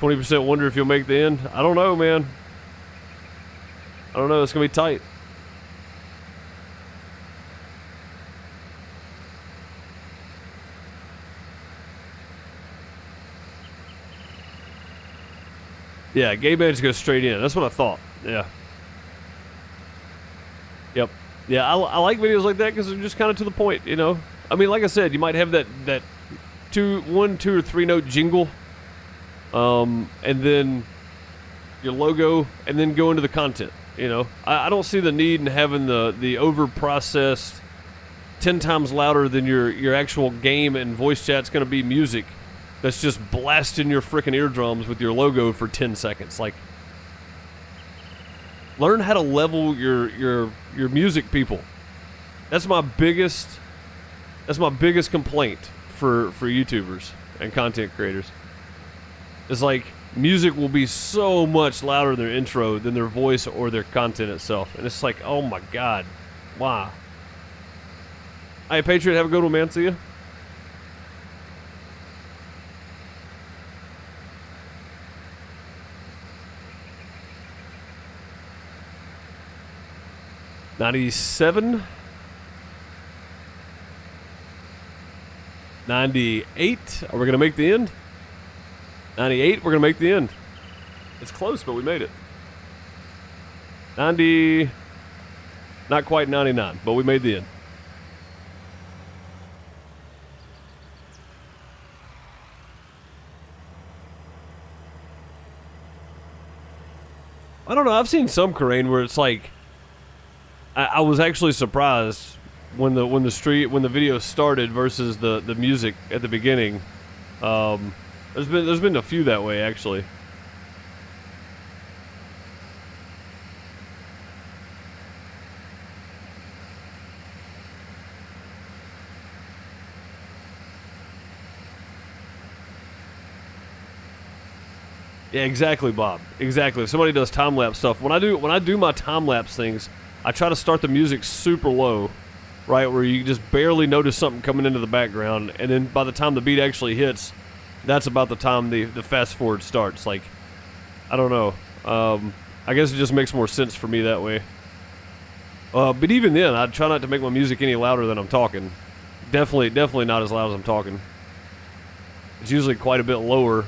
%, wonder if you'll make the end. I don't know, man. I don't know. It's gonna be tight. Yeah, Game Edge goes straight in. That's what I thought. Yeah. Yep. Yeah, I like videos like that because they're just kind of to the point, you know? I mean, like I said, you might have that 1, 2, or 3 note jingle, and then your logo, and then go into the content, you know? I don't see the need in having the over-processed 10 times louder than your actual game and voice chat's going to be music that's just blasting your freaking eardrums with your logo for 10 seconds. Like, learn how to level your music, people. That's my biggest complaint for YouTubers and content creators. It's like, music will be so much louder in their intro than their voice or their content itself. And it's like, oh my God, why? Hey, Patriot, have a good one, man. See ya. $97, $98. Are we gonna make the end? 98. We're gonna make the end. It's close, but we made it. 90. Not quite 99, but we made the end. I don't know. I've seen some Karain where it's like, I was actually surprised when the video started versus the music at the beginning. There's been a few that way, actually. Yeah, exactly, Bob. Exactly. If somebody does time-lapse stuff, when I do my time-lapse things, I try to start the music super low, right, where you just barely notice something coming into the background, and then by the time the beat actually hits, that's about the time the fast forward starts. Like, I don't know. I guess it just makes more sense for me that way. But even then, I try not to make my music any louder than I'm talking. Definitely not as loud as I'm talking. It's usually quite a bit lower,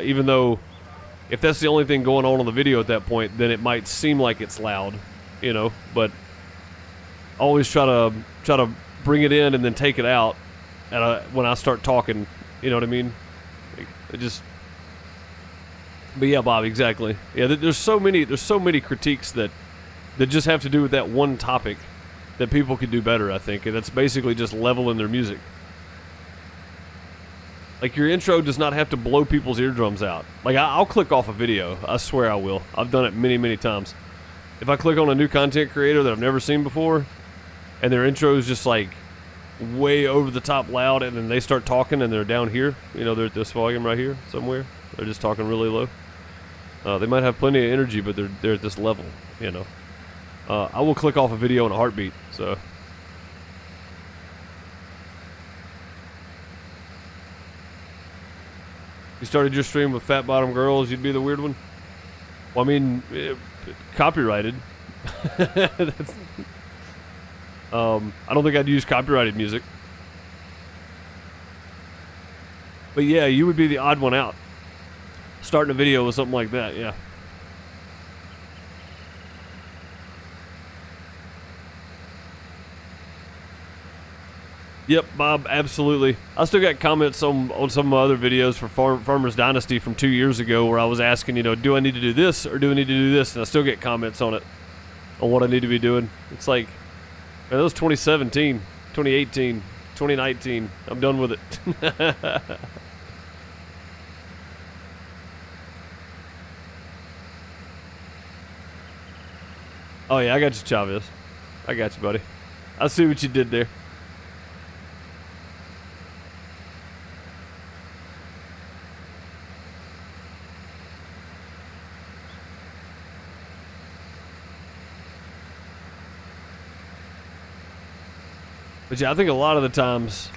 even though if that's the only thing going on the video at that point, then it might seem like it's loud, you know. But always try to bring it in and then take it out when I start talking. You know what I mean? It just. But yeah, Bob, exactly. Yeah, there's so many critiques that just have to do with that one topic that people could do better, I think, and that's basically just leveling their music. Like, your intro does not have to blow people's eardrums out. Like, I'll click off a video. I swear I will. I've done it many, many times. If I click on a new content creator that I've never seen before, and their intro is just, like, way over the top loud, and then they start talking, and they're down here. You know, they're at this volume right here somewhere. They're just talking really low. They might have plenty of energy, but they're at this level, you know. I will click off a video in a heartbeat, so... You started your stream with fat bottom girls, you'd be the weird one? Well, I mean, copyrighted. I don't think I'd use copyrighted music. But yeah, you would be the odd one out. Starting a video with something like that, yeah. Yep, Bob, absolutely. I still got comments on some of my other videos for Farmer's Dynasty from 2 years ago where I was asking, you know, do I need to do this or do I need to do this? And I still get comments on it, on what I need to be doing. It's like, man, that was 2017, 2018, 2019. I'm done with it. Oh, yeah, I got you, Chavez. I got you, buddy. I see what you did there. But yeah, I think a lot of the times,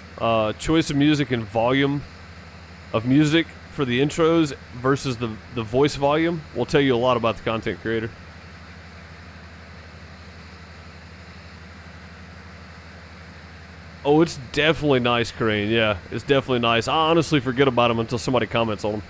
choice of music and volume of music for the intros versus the voice volume will tell you a lot about the content creator. Oh, it's definitely nice, Crane. Yeah, it's definitely nice. I honestly forget about them until somebody comments on them.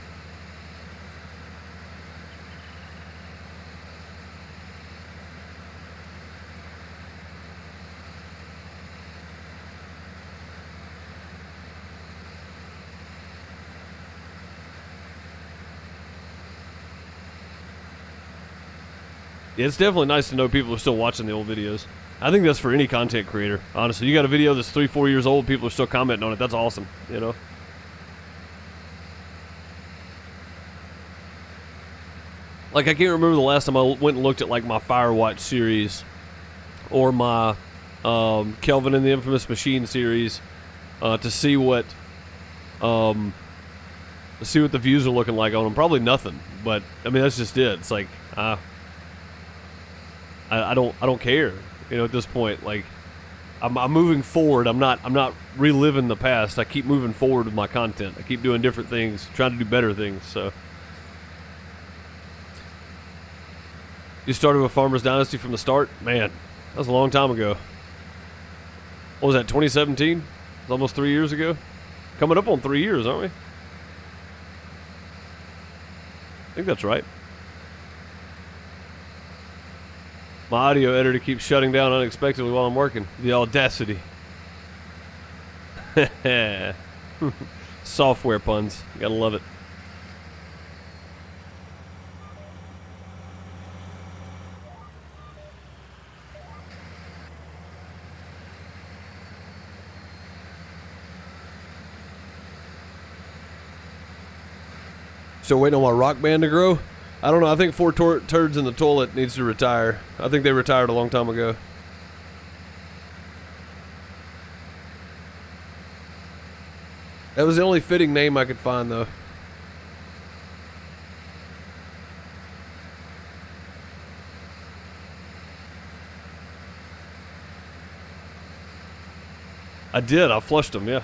Yeah, it's definitely nice to know people are still watching the old videos. I think that's for any content creator, honestly. You got a video that's 3-4 years old, people are still commenting on it. That's awesome, you know? Like, I can't remember the last time I went and looked at, like, my Firewatch series or my Kelvin and the Infamous Machine series to see what the views are looking like on them. Probably nothing, but, I mean, that's just it. It's like, I don't care. You know, at this point, like, I'm moving forward. I'm not reliving the past. I keep moving forward with my content. I keep doing different things, trying to do better things. So, you started with Farmer's Dynasty from the start, man. That was a long time ago. What was that? 2017? It's almost 3 years ago. Coming up on 3 years, aren't we? I think that's right. My audio editor keeps shutting down unexpectedly while I'm working. The audacity. Software puns. Gotta love it. Still waiting on my rock band to grow? I don't know. I think 4 turds in the toilet needs to retire. I think they retired a long time ago. That was the only fitting name I could find, though. I did. I flushed them, yeah.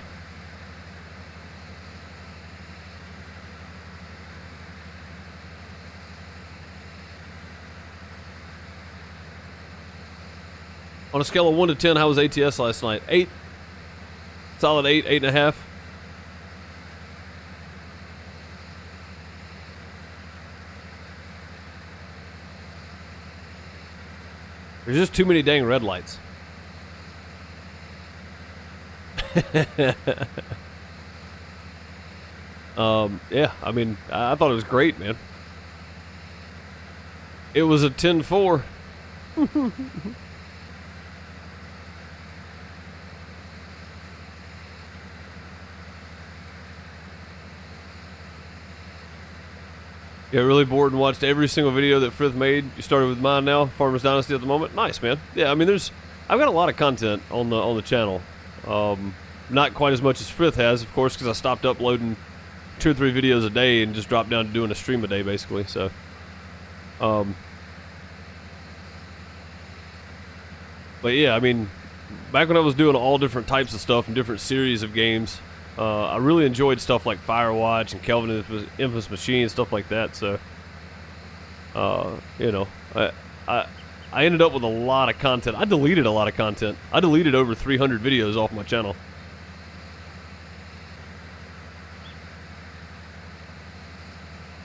On a scale of 1 to 10, how was ATS last night? 8. Solid 8, 8.5. There's just too many dang red lights. Yeah, I mean, I thought it was great, man. It was a 10-4. Got really bored and watched every single video that Frith made. You started with mine now, Farmer's Dynasty at the moment. Nice, man. Yeah, I mean, I've got a lot of content on the channel. Not quite as much as Frith has, of course, because I stopped uploading 2 or 3 videos a day and just dropped down to doing a stream a day, basically. So, but yeah, I mean, back when I was doing all different types of stuff and different series of games, I really enjoyed stuff like Firewatch and Kelvin and Infamous Machine, stuff like that. So, you know, I ended up with a lot of content. I deleted a lot of content. I deleted over 300 videos off my channel.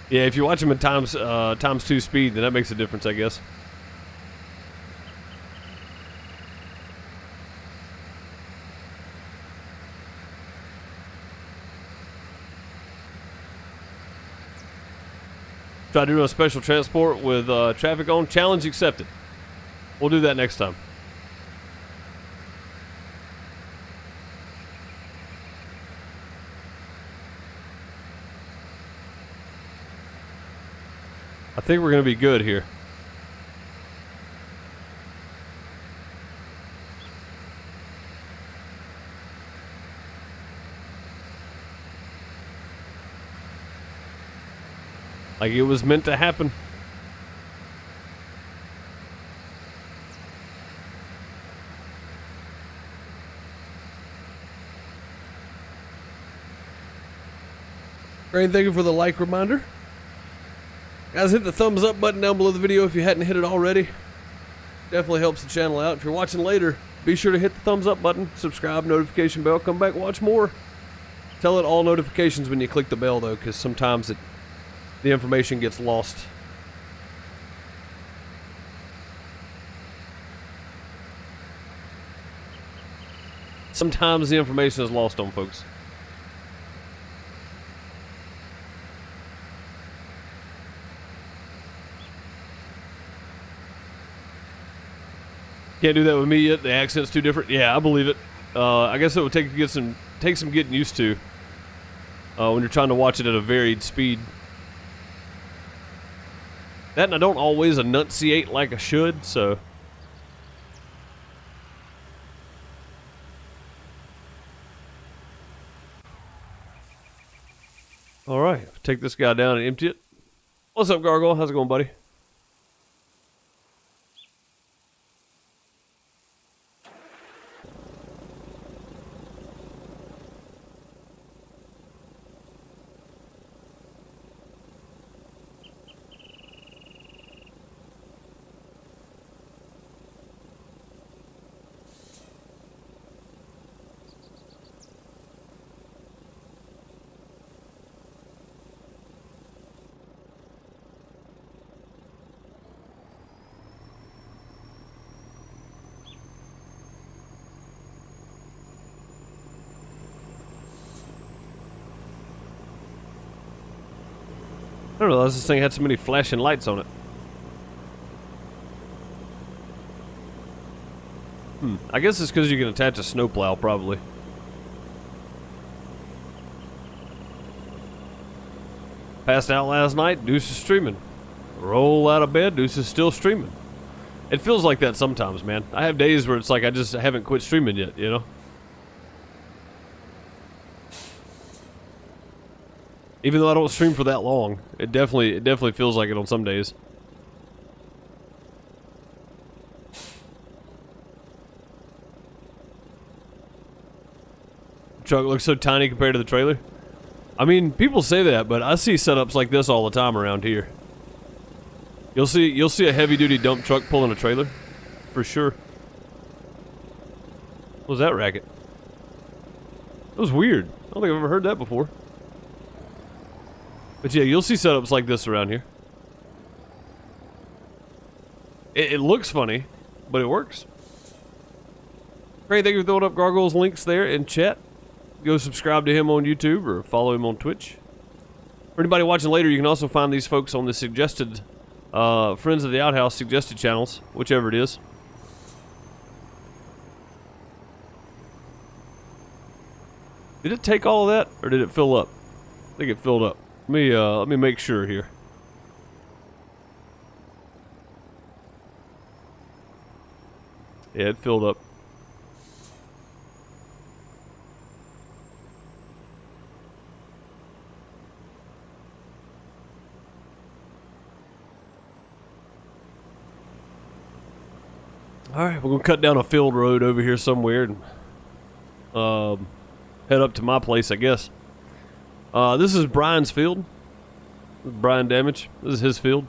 Yeah, if you watch them in times 2 speed, then that makes a difference, I guess. Try to do a special transport with traffic on. Challenge accepted. We'll do that next time. I think we're going to be good here. Like it was meant to happen. Great, thank you for the like reminder. Guys, hit the thumbs up button down below the video if you hadn't hit it already. Definitely helps the channel out. If you're watching later, be sure to hit the thumbs up button, subscribe, notification bell, come back, watch more. Tell it all notifications when you click the bell though, because sometimes the information gets lost. Sometimes the information is lost on folks. Can't do that with me yet. The accent's too different. Yeah, I believe it. I guess it would take some getting used to when you're trying to watch it at a varied speed. That, and I don't always enunciate like I should, so. All right, take this guy down and empty it. What's up, Gargoyle? How's it going, buddy? I didn't realize this thing had so many flashing lights on it. I guess it's because you can attach a snowplow, probably. Passed out last night, Deuce is streaming. Roll out of bed, Deuce is still streaming. It feels like that sometimes, man. I have days where it's like I just haven't quit streaming yet, you know? Even though I don't stream for that long, it definitely feels like it on some days. The truck looks so tiny compared to the trailer. I mean, people say that, but I see setups like this all the time around here. You'll see a heavy-duty dump truck pulling a trailer, for sure. What was that racket? That was weird. I don't think I've ever heard that before. But yeah, you'll see setups like this around here. It looks funny, but it works. Great, thank you for throwing up Gargoyle's links there in chat. Go subscribe to him on YouTube or follow him on Twitch. For anybody watching later, you can also find these folks on the suggested Friends of the Outhouse suggested channels, whichever it is. Did it take all of that, or did it fill up? I think it filled up. Let me make sure here. Yeah, it filled up. Alright, we're gonna cut down a field road over here somewhere and head up to my place, I guess. This is Brian's field. This is Brian Damage. This is his field.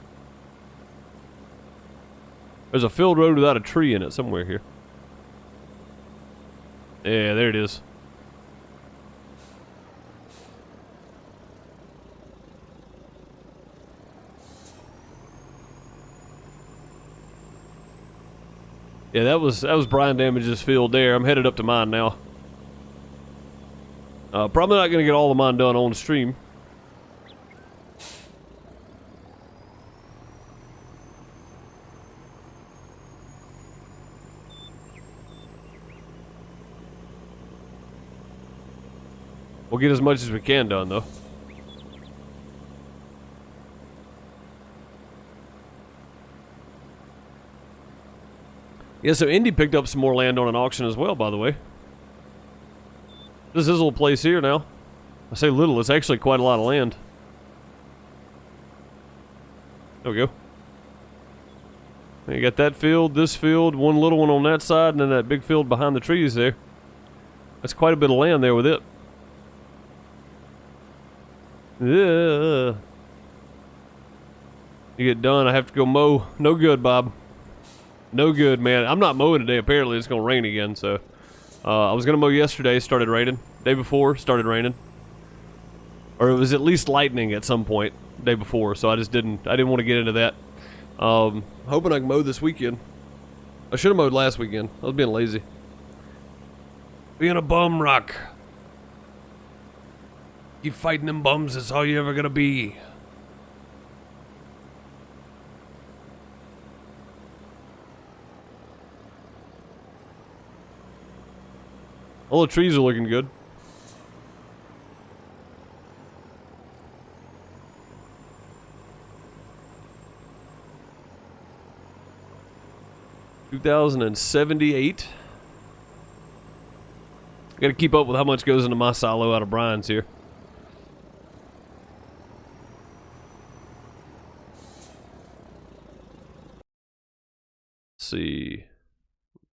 There's a field road without a tree in it somewhere here. Yeah, there it is. Yeah, that was Brian Damage's field there. I'm headed up to mine now. Probably not gonna get all of mine done on stream. We'll get as much as we can done, though. Yeah, so Indy picked up some more land on an auction as well, by the way. This is his little place here now. I say little, it's actually quite a lot of land. There we go. You got that field, this field, one little one on that side, and then that big field behind the trees there. That's quite a bit of land there with it. Yeah. You get done, I have to go mow. No good, Bob. No good, man. I'm not mowing today. Apparently, it's going to rain again, so... I was going to mow yesterday, started raining. Day before, started raining. Or it was at least lightning at some point, day before, so I didn't want to get into that. Hoping I can mow this weekend. I should have mowed last weekend. I was being lazy. Being a bum rock. Keep fighting them bums, that's all you're ever gonna be. All the trees are looking good. $2,078. Gotta keep up with how much goes into my silo out of Brian's here. Let's see.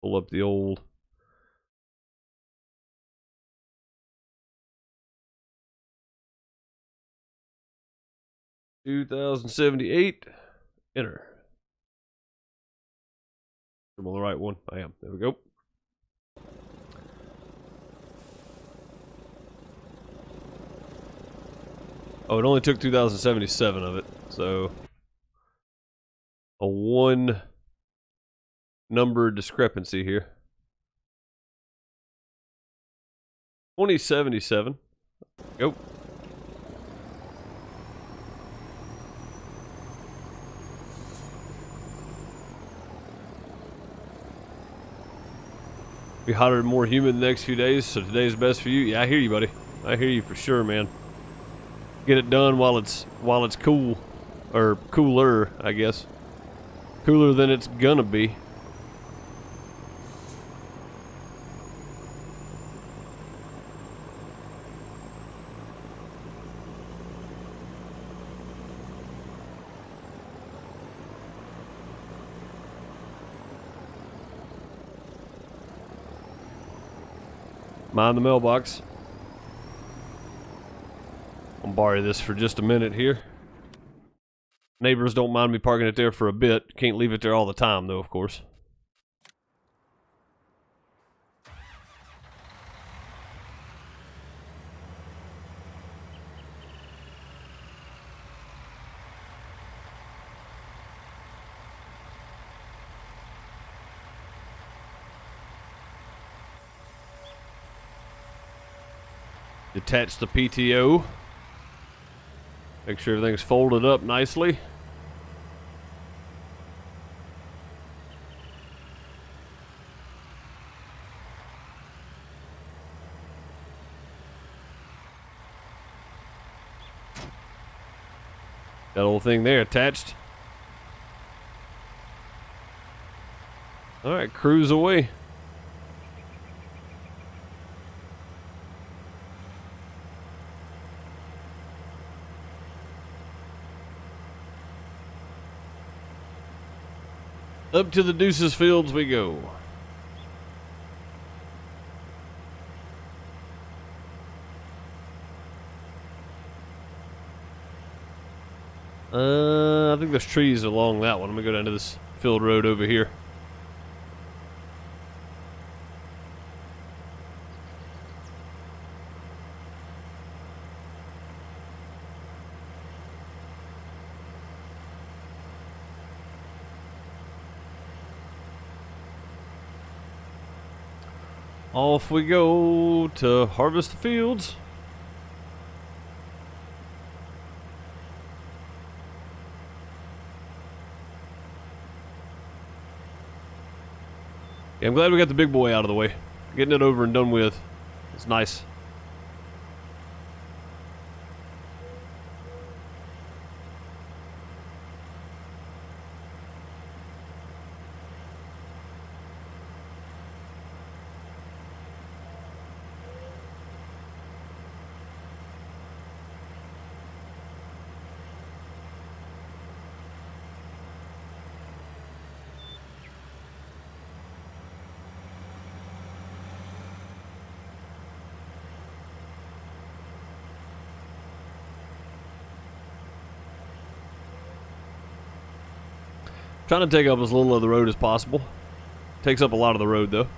Pull up the old... $2,078. Enter. I'm on the right one. I am. There we go. Oh, it only took 2,077 of it. So a one number discrepancy here. 2077. Go. Be hotter and more humid the next few days, so today's best for you. Yeah, I hear you, buddy. I hear you for sure, man. Get it done while it's cool, or cooler, I guess. Cooler than it's gonna be. Mind the mailbox. I'll borrow this for just a minute here. Neighbors don't mind me parking it there for a bit. Can't leave it there all the time, though, of course. Detach the PTO. Make sure everything's folded up nicely. That little thing there attached. All right, cruise away. Up to the Deuces Fields we go. I think there's trees along that one. Let me go down to this field road over here. Off we go to harvest the fields. Yeah, I'm glad we got the big boy out of the way. Getting it over and done with. It's nice. Trying to take up as little of the road as possible. Takes up a lot of the road though.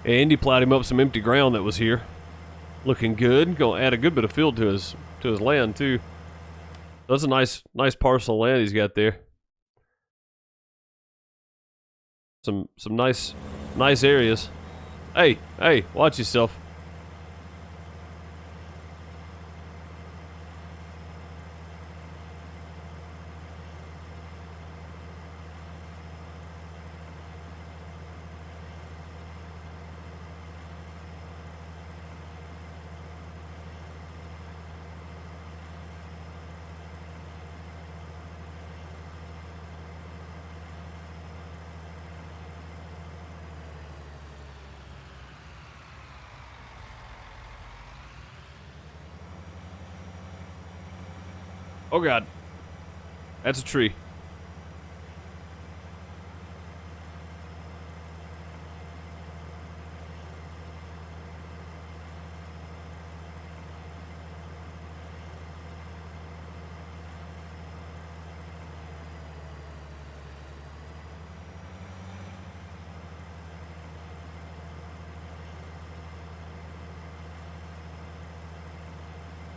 Andy plowed him up some empty ground that was here. Looking good. Gonna add a good bit of field to his land too. That's a nice parcel of land he's got there. Some nice areas. Hey, watch yourself. Oh God, that's a tree.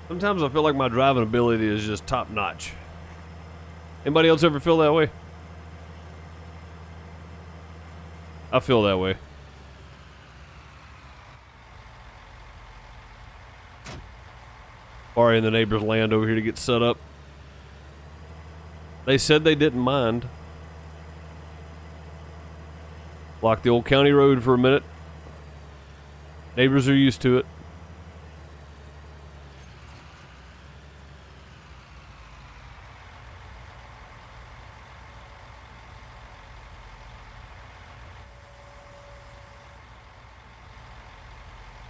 Sometimes I feel like my driving ability is just top notch. Anybody else ever feel that way? I feel that way. Borrowing the neighbor's land over here to get set up. They said they didn't mind. Blocked the old county road for a minute. Neighbors are used to it.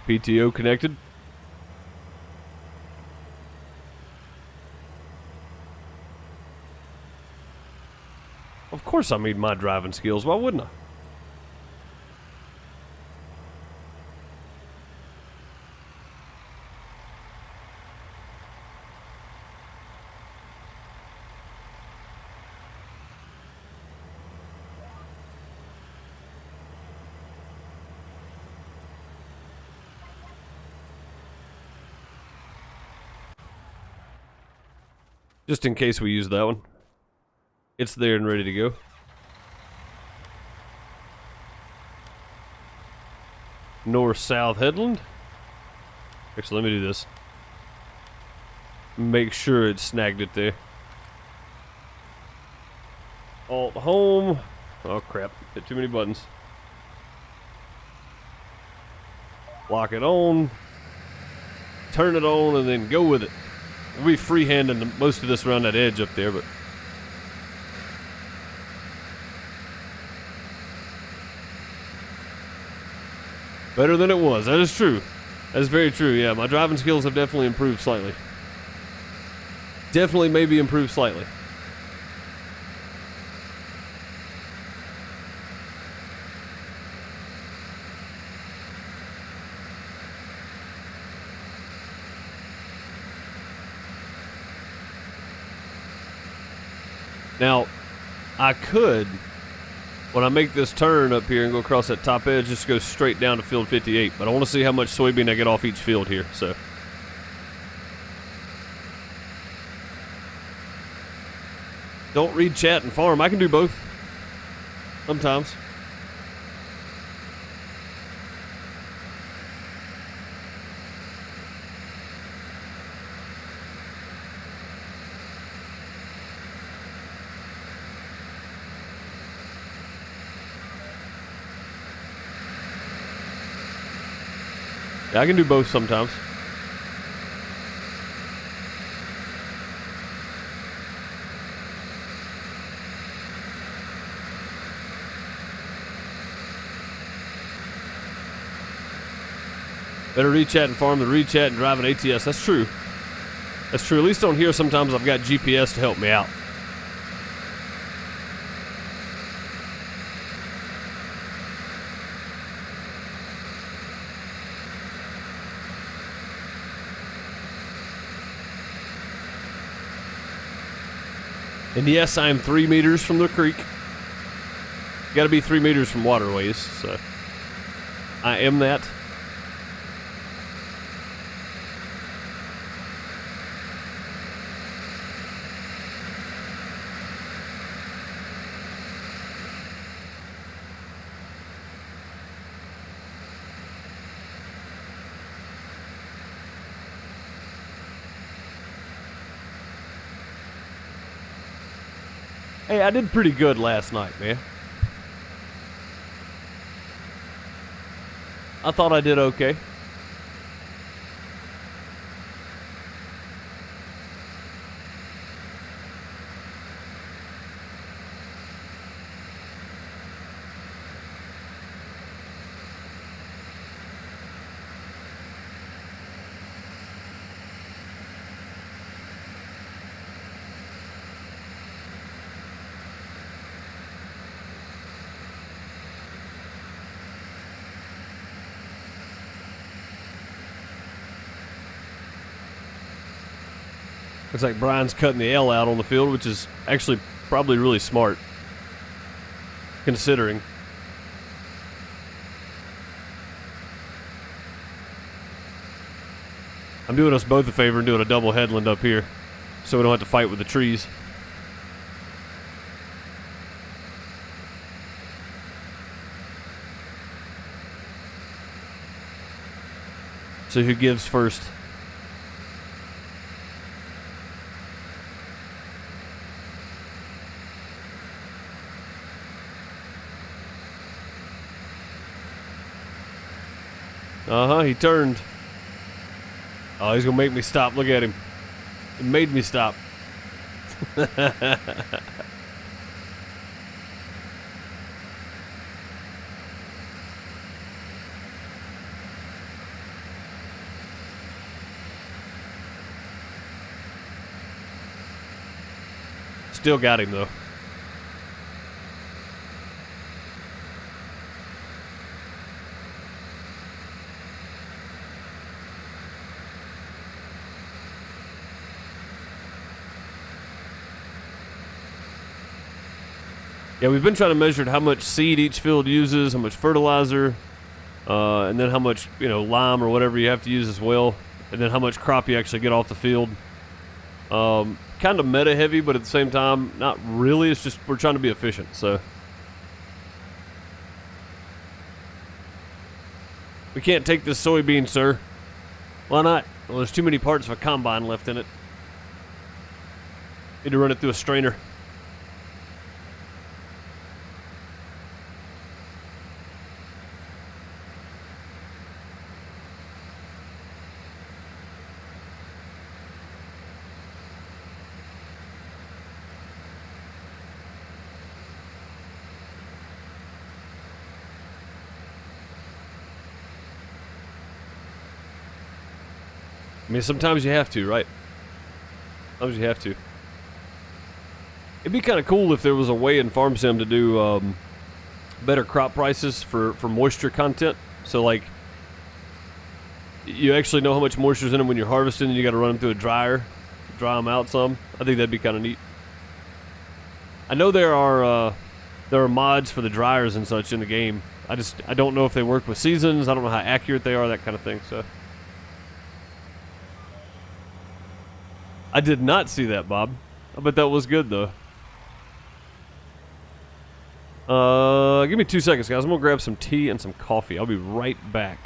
PTO connected. Of course I need my driving skills. Why wouldn't I? Just in case we use that one. It's there and ready to go. North-south headland. Actually, let me do this. Make sure it's snagged it there. Alt home. Oh crap, hit too many buttons. lock it on, turn it on, and then go with it. We'll be freehanding most of this around that edge up there, but better than it was. That is true. That is very true. Yeah, my driving skills have definitely improved slightly. Definitely maybe improved slightly. Now, I could, when I make this turn up here and go across that top edge, just go straight down to field 58. But I want to see how much soybean I get off each field here. So, don't read chat and farm. I can do both. Sometimes. Yeah, I can do both sometimes. Better read chat and farm than read chat and drive an ATS. That's true. That's true. At least on here, sometimes I've got GPS to help me out. And yes, I am 3 meters from the creek. Got to be 3 meters from waterways, so I am that. Hey, I did pretty good last night, man. I thought I did okay. Looks like Brian's cutting the L out on the field, which is actually probably really smart, considering. I'm doing us both a favor and doing a double headland up here, so we don't have to fight with the trees. So who gives first? He turned. Oh, he's gonna make me stop. Look at him. He made me stop. Still got him though. Yeah, we've been trying to measure how much seed each field uses, how much fertilizer, and then how much, lime or whatever you have to use as well, and then how much crop you actually get off the field. Kind of meta heavy, but at the same time, not really. It's just we're trying to be efficient, so. We can't take this soybean, sir. Why not? Well, there's too many parts of a combine left in it. Need to run it through a strainer. I mean, sometimes you have to, right? Sometimes you have to. It'd be kind of cool if there was a way in Farm Sim to do better crop prices for moisture content. So, like, you actually know how much moisture's in them when you're harvesting, and you got to run them through a dryer, dry them out some. I think that'd be kind of neat. I know there are mods for the dryers and such in the game. I don't know if they work with seasons. I don't know how accurate they are, that kind of thing. So, I did not see that, Bob. I bet that was good though. Give me 2 seconds, guys. I'm gonna grab some tea and some coffee. I'll be right back.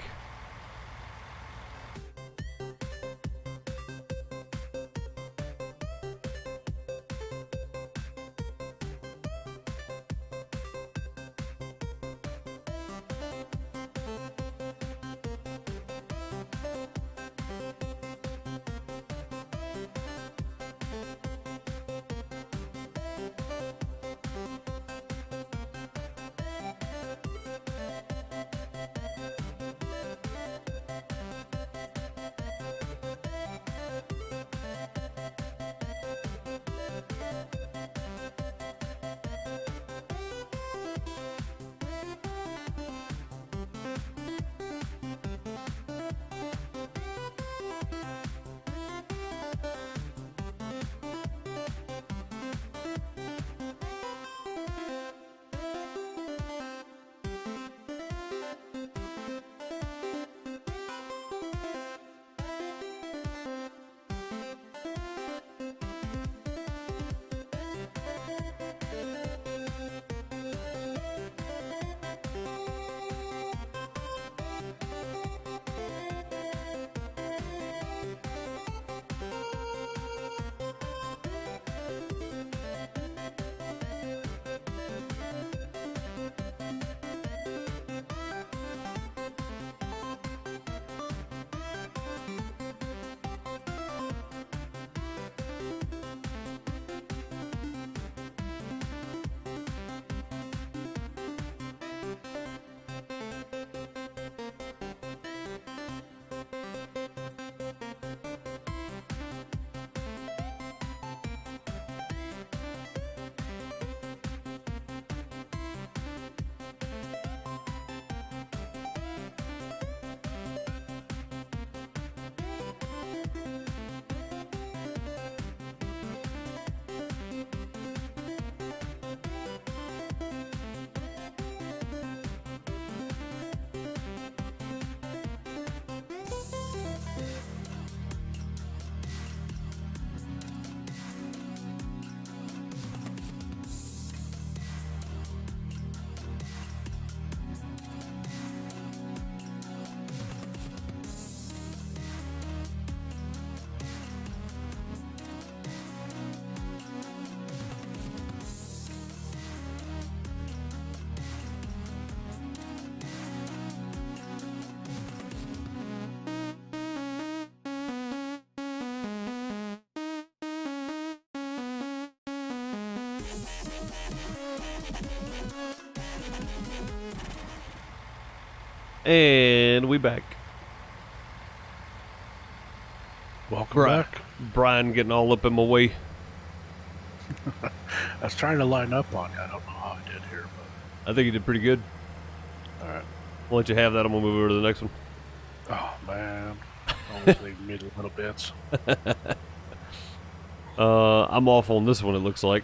And we back. Welcome back. Brian getting all up in my way. I was trying to line up on you. I don't know how I did here, but I think you did pretty good. all right. I'll let you have that. I'm going to move over to the next one. Oh, man. Always leaving me the little bits. I'm off on this one, it looks like.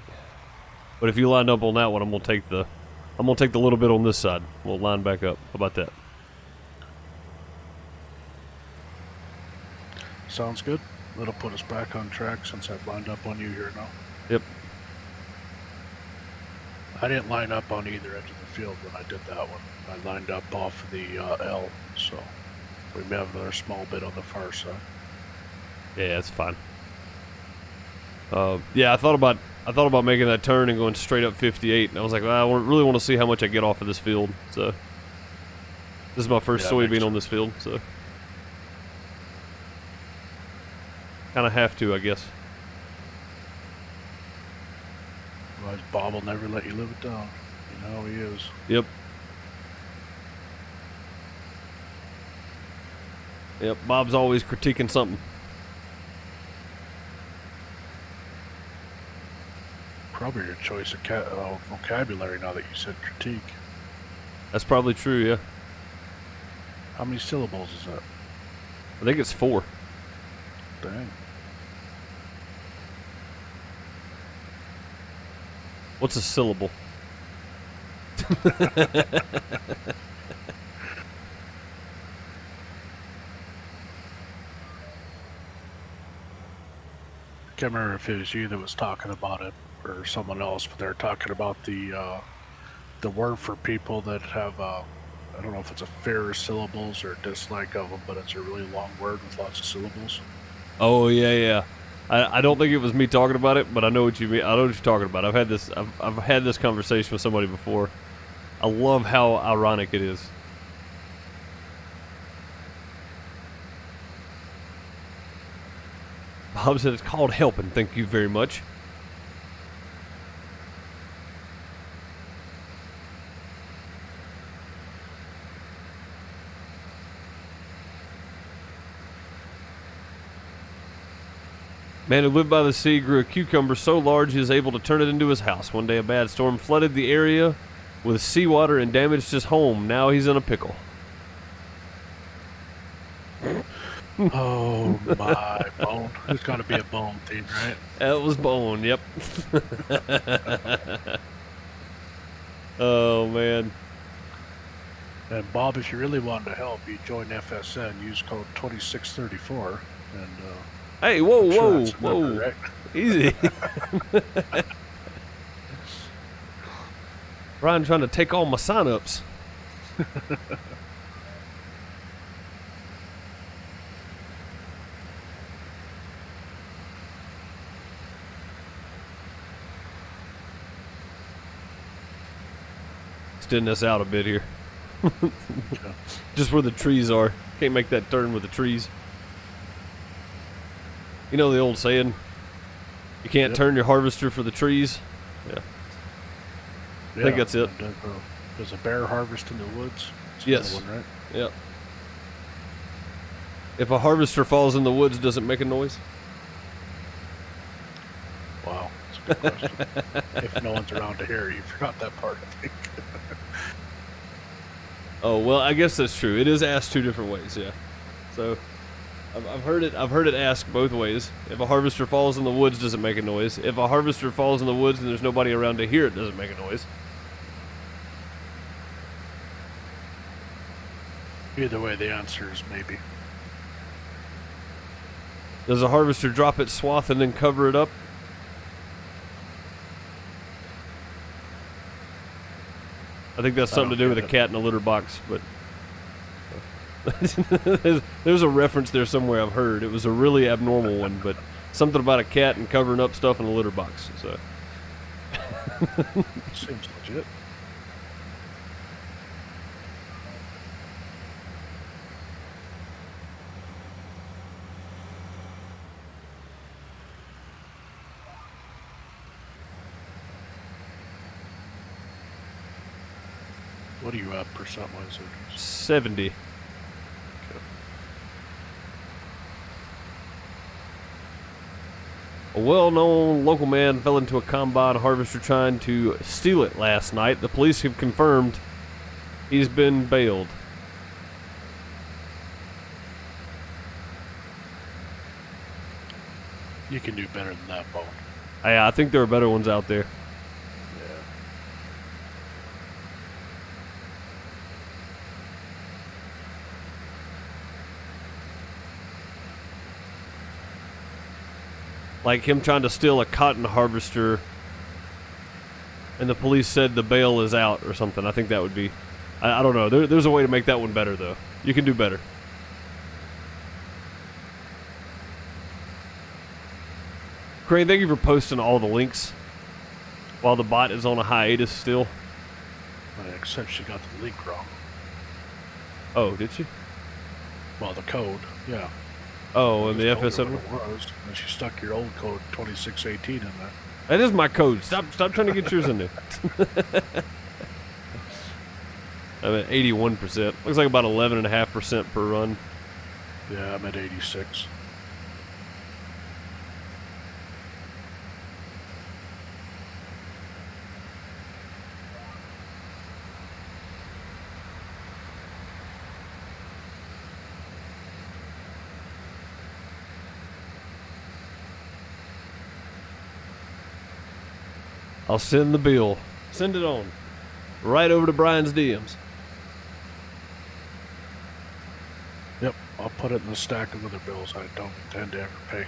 But if you line up on that one, I'm going to take the little bit on this side. We'll line back up. How about that? Sounds good. That'll put us back on track since I've lined up on you here now. Yep. I didn't line up on either edge of the field when I did that one. I lined up off of the L, so we may have another small bit on the far side. Yeah, that's fine. Yeah, I thought about making that turn and going straight up 58, and I was like, well, I really want to see how much I get off of this field. So this is my first soybean on this field, so kind of have to, I guess. Otherwise, Bob will never let you live it down. You know how he is. Yep. Yep, Bob's always critiquing something. probably your choice of vocabulary now that you said critique. That's probably true, yeah. How many syllables is that? I think it's 4. Dang. What's a syllable? Can't remember if it was you that was talking about it or someone else, but they're talking about the word for people that have I don't know if it's a fear of syllables or dislike of them, but it's a really long word with lots of syllables. Oh yeah. I don't think it was me talking about it, but I know what you mean. I know what you're talking about. I've had this conversation with somebody before. I love how ironic it is. Bob said it's called helping. Thank you very much. Man who lived by the sea grew a cucumber so large he was able to turn it into his house. One day a bad storm flooded the area with seawater and damaged his home. Now he's in a pickle. Oh my, Bone. There's got to be a Bone theme, right? That was Bone, yep. Oh, man. And Bob, if you really wanted to help, you join FSN, use code 2634, and Hey, whoa, I'm sure whoa, that's the whoa. number, right? Easy. Brian trying to take all my sign-ups. Extend this out a bit here. Just where the trees are. Can't make that turn with the trees. You know the old saying, you can't turn your harvester for the trees? Yeah. I think that's it. Does a bear harvest in the woods? That's Yes. another one, right? Yep. If a harvester falls in the woods, does it make a noise? Wow, that's a good question. If no one's around to hear it, you forgot that part, I think. Oh, well, I guess that's true. It is asked 2 different ways, yeah. So, I've heard it asked both ways. If a harvester falls in the woods, does it make a noise? If a harvester falls in the woods and there's nobody around to hear it, does it make a noise? Either way, the answer is maybe. Does a harvester drop its swath and then cover it up? I think that's something to do with a cat in a litter box, but there's a reference there somewhere I've heard. It was a really abnormal one, but something about a cat and covering up stuff in a litter box. So Seems legit. What are you at percent-wise? 70. A well-known local man fell into a combine harvester trying to steal it last night. The police have confirmed he's been bailed. You can do better than that, Bone. I think there are better ones out there. Yeah. Like him trying to steal a cotton harvester and the police said the bail is out or something. I think that would be... I don't know. There's a way to make that one better, though. You can do better. Crane, thank you for posting all the links while the bot is on a hiatus still. Except she got the link wrong. Oh, did she? Well, the code, yeah. Oh, and the Just told her FSN? what it was, and she stuck your old code 2618 in there. That is my code. Stop trying to get yours in there. I'm at 81%. Looks like about 11.5% per run. Yeah, I'm at 86. I'll send the bill. Send it on. Right over to Brian's DMs. Yep, I'll put it in the stack of other bills I don't intend to ever pay.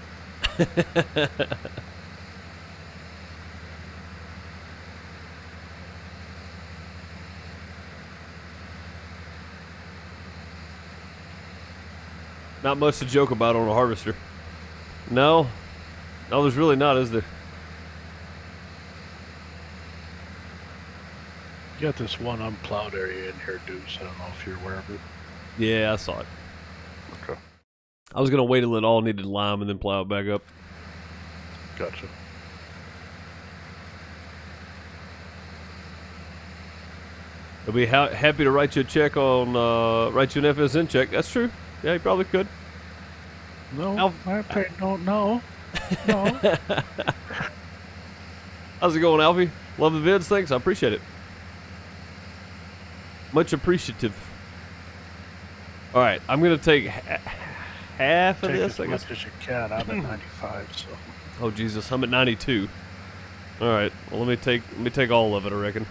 Not much to joke about on a harvester. No. No, there's really not, is there? You got this one unplowed area in here, Deuce. I don't know if you're aware of it. Yeah, I saw it. Okay. I was going to wait till it all needed lime and then plow it back up. Gotcha. I'll be happy to write you a check on, write you an FSN check. That's true. Yeah, you probably could. No, I pay no. How's it going, Alfie? Love the vids, thanks. I appreciate it. Much appreciative. All right, I'm gonna take half of Take this. as much as you can. I'm at 95, so. Oh Jesus, I'm at 92. All right, well let me take all of it. I reckon.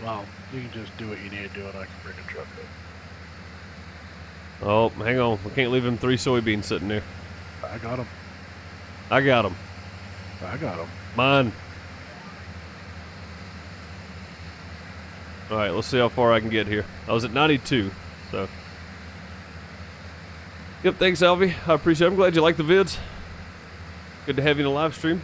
Well, you can just do what you need to do, and I can bring a truck in. Oh, hang on. We can't leave him 3 soybeans sitting there. I got him. I got him. I got him. Mine. All right, let's see how far I can get here. I was at 92, so. Yep, thanks, Alfie. I appreciate it. I'm glad you like the vids. Good to have you in the live stream.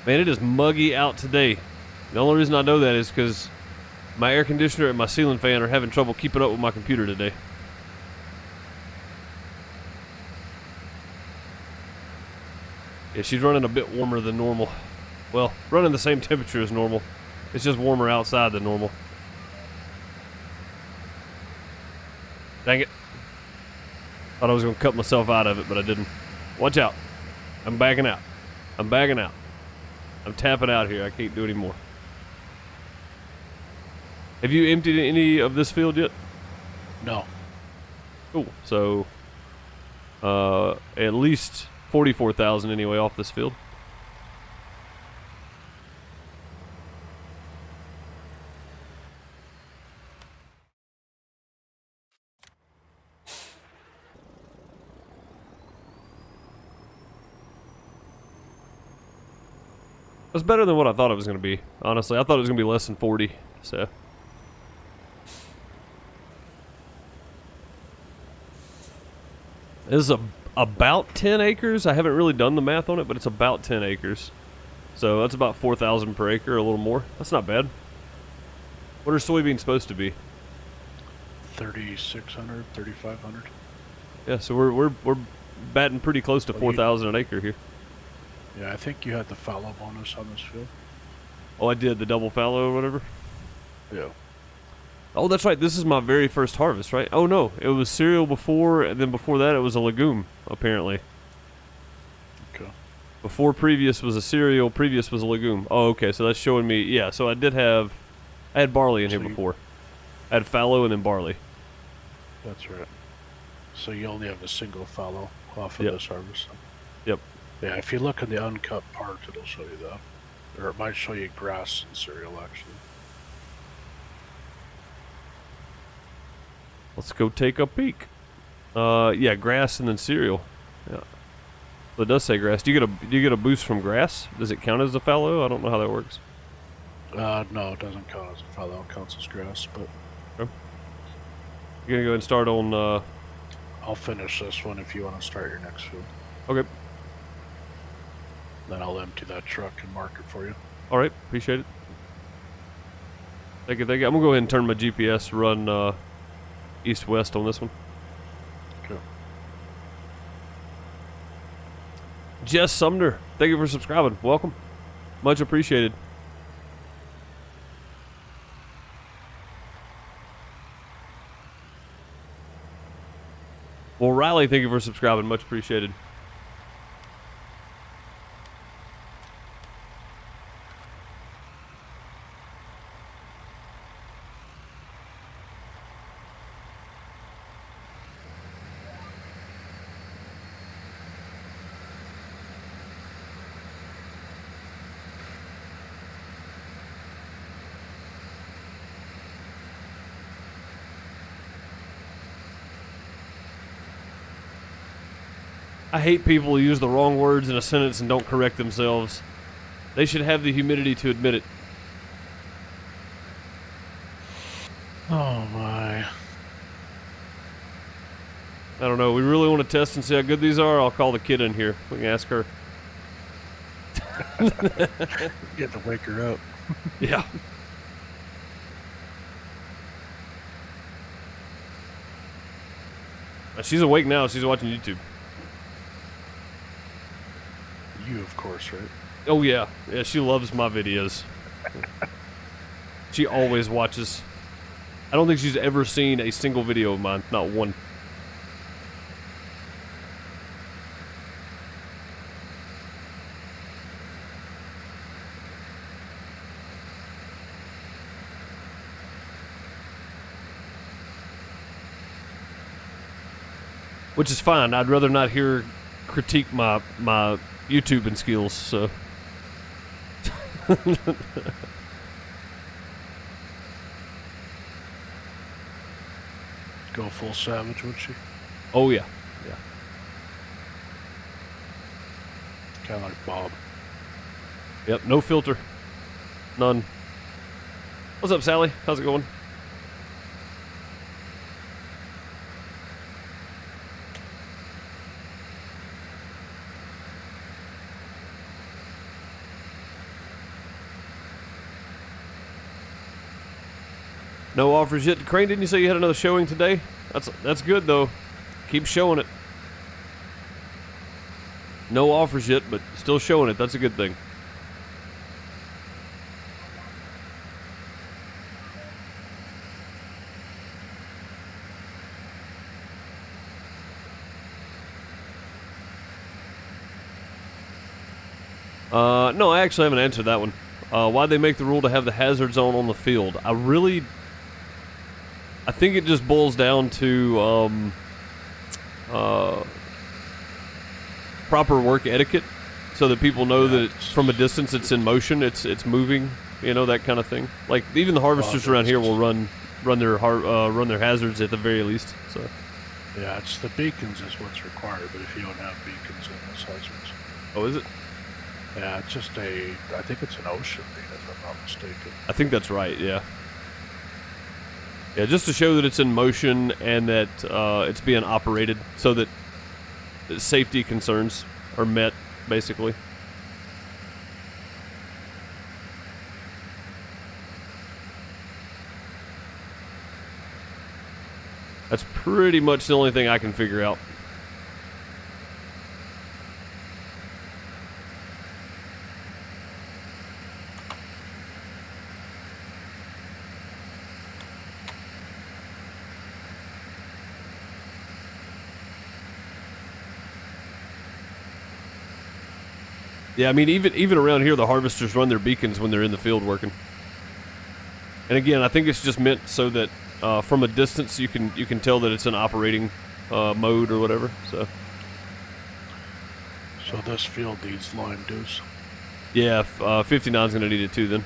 Man, it is muggy out today. The only reason I know that is because my air conditioner and my ceiling fan are having trouble keeping up with my computer today. Yeah, she's running a bit warmer than normal. Well, running the same temperature as normal. It's just warmer outside than normal. Dang it. Thought I was going to cut myself out of it, but I didn't. Watch out. I'm backing out. I'm backing out. I'm tapping out here. I can't do anymore. Have you emptied any of this field yet? No. Cool. So, at least 44,000 anyway off this field. It's better than what I thought it was going to be. Honestly, I thought it was going to be less than 40. So. This is about 10 acres. I haven't really done the math on it, but it's about 10 acres. So that's about 4,000 per acre, a little more. That's not bad. What are soybeans supposed to be? 3,600, 3,500. Yeah, so we're batting pretty close to 4,000 an acre here. Yeah, I think you had the fallow bonus on this field. Oh, I did the double fallow or whatever. Yeah. Oh, that's right. This is my very first harvest, right? Oh no, it was cereal before, and then before that it was a legume, apparently. Okay. Before previous was a cereal, previous was a legume. Oh, okay, so that's showing me, yeah, so I had barley in here before. I had fallow and then barley. That's right. So you only have a single fallow off of this harvest. Yep. Yeah, if you look in the uncut part, it'll show you that. Or it might show you grass and cereal, actually. Let's go take a peek. Yeah, grass and then cereal. Yeah. So it does say grass. Do you get a boost from grass? Does it count as a fallow? I don't know how that works. No, it doesn't count as a fallow. It counts as grass, but... Okay. You're gonna go ahead and start on, I'll finish this one if you want to start your next field. Okay. Then I'll empty that truck and mark it for you. Alright, appreciate it. Thank you, thank you. I'm gonna go ahead and turn my GPS, run, east-west on this one. Okay. Jess Sumner, thank you for subscribing. Welcome. Much appreciated. Well, Riley, thank you for subscribing. Much appreciated. I hate people who use the wrong words in a sentence and don't correct themselves. They should have the humility to admit it. Oh my. I don't know. We really want to test and see how good these are. I'll call the kid in here. We can ask her. You have to wake her up. Yeah. She's awake now. She's watching YouTube. You, of course, right? Oh, yeah. Yeah, she loves my videos. She always watches. I don't think she's ever seen a single video of mine. Not one. Which is fine. I'd rather not hear critique my YouTubing skills, so. Go full savage, would she? Oh, yeah. Yeah. Kind of like Bob. Yep, no filter. None. What's up, Sally? How's it going? No offers yet. Crane, didn't you say you had another showing today? That's good, though. Keep showing it. No offers yet, but still showing it. That's a good thing. No, I actually haven't answered that one. Why'd they make the rule to have the hazard zone on the field? I think it just boils down to proper work etiquette, so that people know that from a distance it's in motion, it's moving, you know, that kind of thing. Like even the harvesters around here will run their hazards at the very least. So yeah, it's the beacons is what's required, but if you don't have beacons in those hazards. Oh, is it? Yeah, it's just I think it's an ocean thing, if I'm not mistaken. I think that's right. Yeah. Yeah, just to show that it's in motion and that it's being operated, so that safety concerns are met, basically. That's pretty much the only thing I can figure out. Yeah, I mean, even around here, the harvesters run their beacons when they're in the field working. And again, I think it's just meant so that from a distance you can tell that it's an operating mode or whatever. So this field needs line deuce. yeah, 59's gonna need it too. Then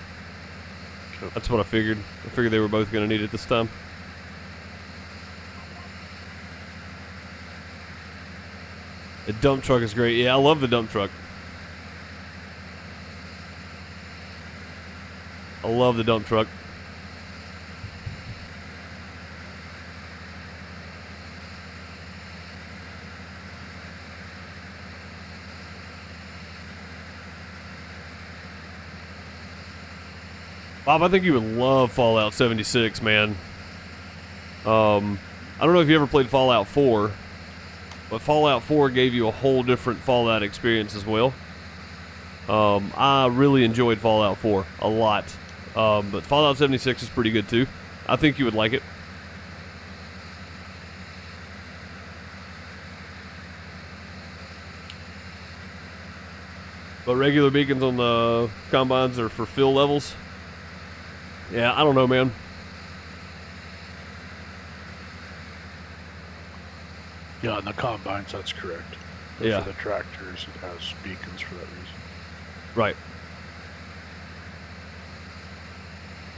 Sure. that's what I figured. I figured they were both gonna need it this time. The dump truck is great. Yeah, I love the dump truck. I love the dump truck. Bob, I think you would love Fallout 76, man. I don't know if you ever played Fallout 4, but Fallout 4 gave you a whole different Fallout experience as well. I really enjoyed Fallout 4 a lot. But Fallout 76 is pretty good too. I think you would like it. But regular beacons on the combines are for fill levels. Yeah, I don't know, man. Yeah, on the combines, that's correct. But Yeah. for the tractors, it has beacons for that reason. Right.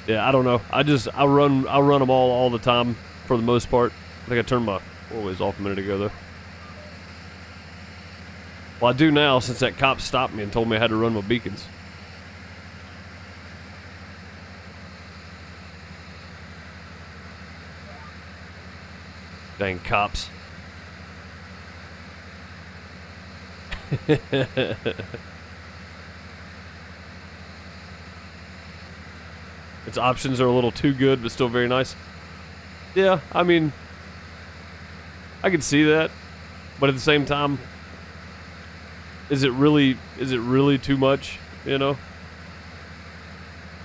Yeah, I don't know. I run them all the time for the most part. I think I turned my four-ways off a minute ago though. Well, I do now since that cop stopped me and told me I had to run my beacons. Dang cops. Its options are a little too good, but still very nice. Yeah, I mean, I can see that, but at the same time, is it really too much? You know,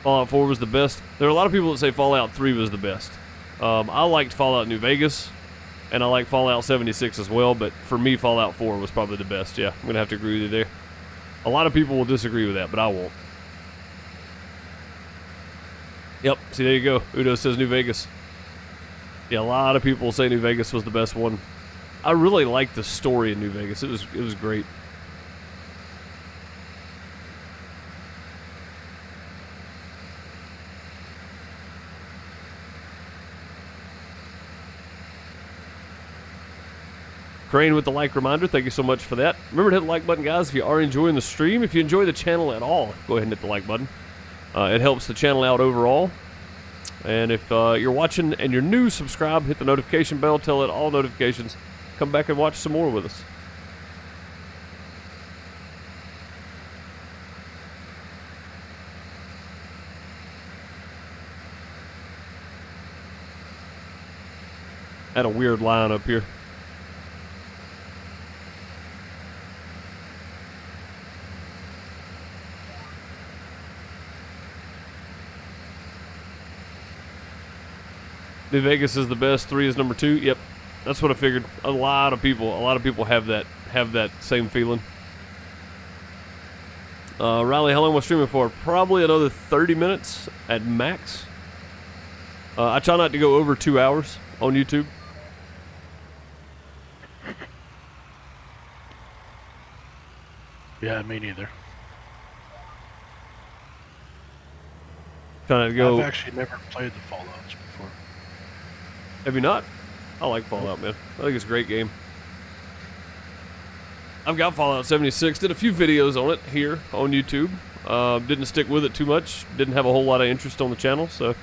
Fallout 4 was the best. There are a lot of people that say Fallout 3 was the best. I liked Fallout New Vegas, and I like Fallout 76 as well, but for me, Fallout 4 was probably the best. Yeah, I'm gonna have to agree with you there. A lot of people will disagree with that, but I won't. Yep, see, there you go. Udo says New Vegas. Yeah, a lot of people say New Vegas was the best one. I really liked the story in New Vegas. It was great. Crane with the like reminder. Thank you so much for that. Remember to hit the like button, guys, if you are enjoying the stream. If you enjoy the channel at all, go ahead and hit the like button. It helps the channel out overall. And if you're watching and you're new, subscribe, hit the notification bell, tell it all notifications. Come back and watch some more with us. Had a weird line up here. New Vegas is the best. 3 is number 2. Yep, that's what I figured. A lot of people have that same feeling. Riley, how long am I streaming for? Probably another 30 minutes at max. I try not to go over 2 hours on YouTube. Yeah, me neither. Trying to go. I've actually never played the Fallouts before. Have you not? I like Fallout, man. I think it's a great game. I've got Fallout 76. Did a few videos on it here on YouTube. Didn't stick with it too much. Didn't have a whole lot of interest on the channel. So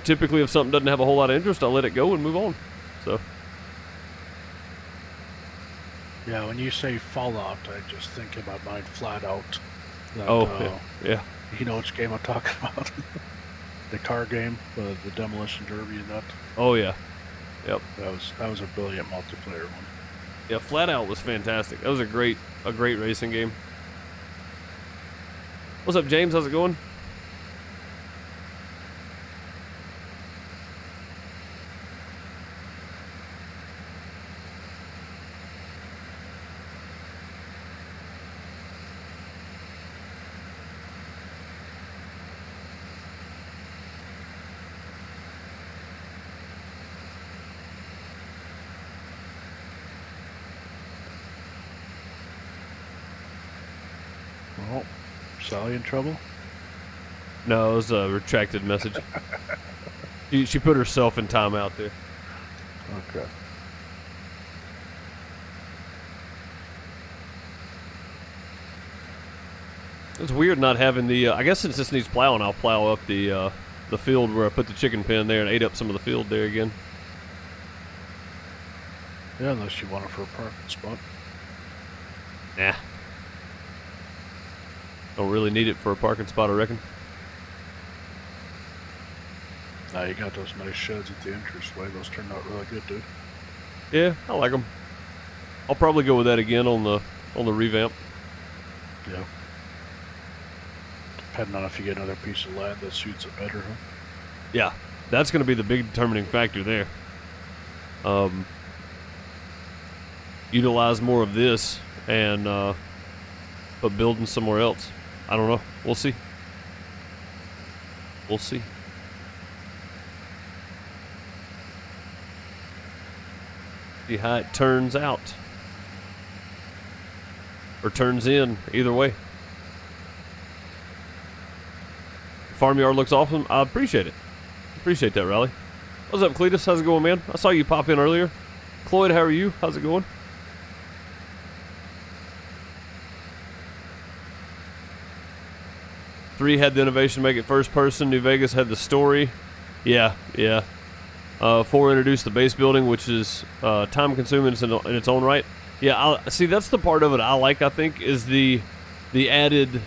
typically if something doesn't have a whole lot of interest, I'll let it go and move on. So. Yeah, when you say Fallout, I just think in my mind flat out. That, yeah. You know which game I'm talking about? The car game, the Demolition Derby and that. Oh yeah. Yep. That was a brilliant multiplayer one. Yeah, Flat Out was fantastic. That was a great racing game. What's up, James? How's it going? Well, Sally in trouble? No, it was a retracted message. She put herself in timeout there. Okay. It's weird not having the. I guess since this needs plowing, I'll plow up the field where I put the chicken pen there and ate up some of the field there again. Yeah, unless you want it for a parking spot. Nah. Don't really need it for a parking spot, I reckon. Now you got those nice sheds at the entranceway. Those turned out really good, dude. Yeah, I like them. I'll probably go with that again on the revamp. Yeah. Depending on if you get another piece of land that suits it better, huh? Yeah, that's going to be the big determining factor there. Utilize more of this and put building somewhere else. I don't know. We'll see. We'll see. See how it turns out. Or turns in, either way. Farmyard looks awesome. I appreciate it. Appreciate that, Riley. What's up, Cletus? How's it going, man? I saw you pop in earlier. Cloyd, how are you? How's it going? 3 had the innovation to make it first person. New Vegas had the story. Yeah. 4 introduced the base building, which is time consuming in its own right. Yeah, see, that's the part of it I like. I think is the added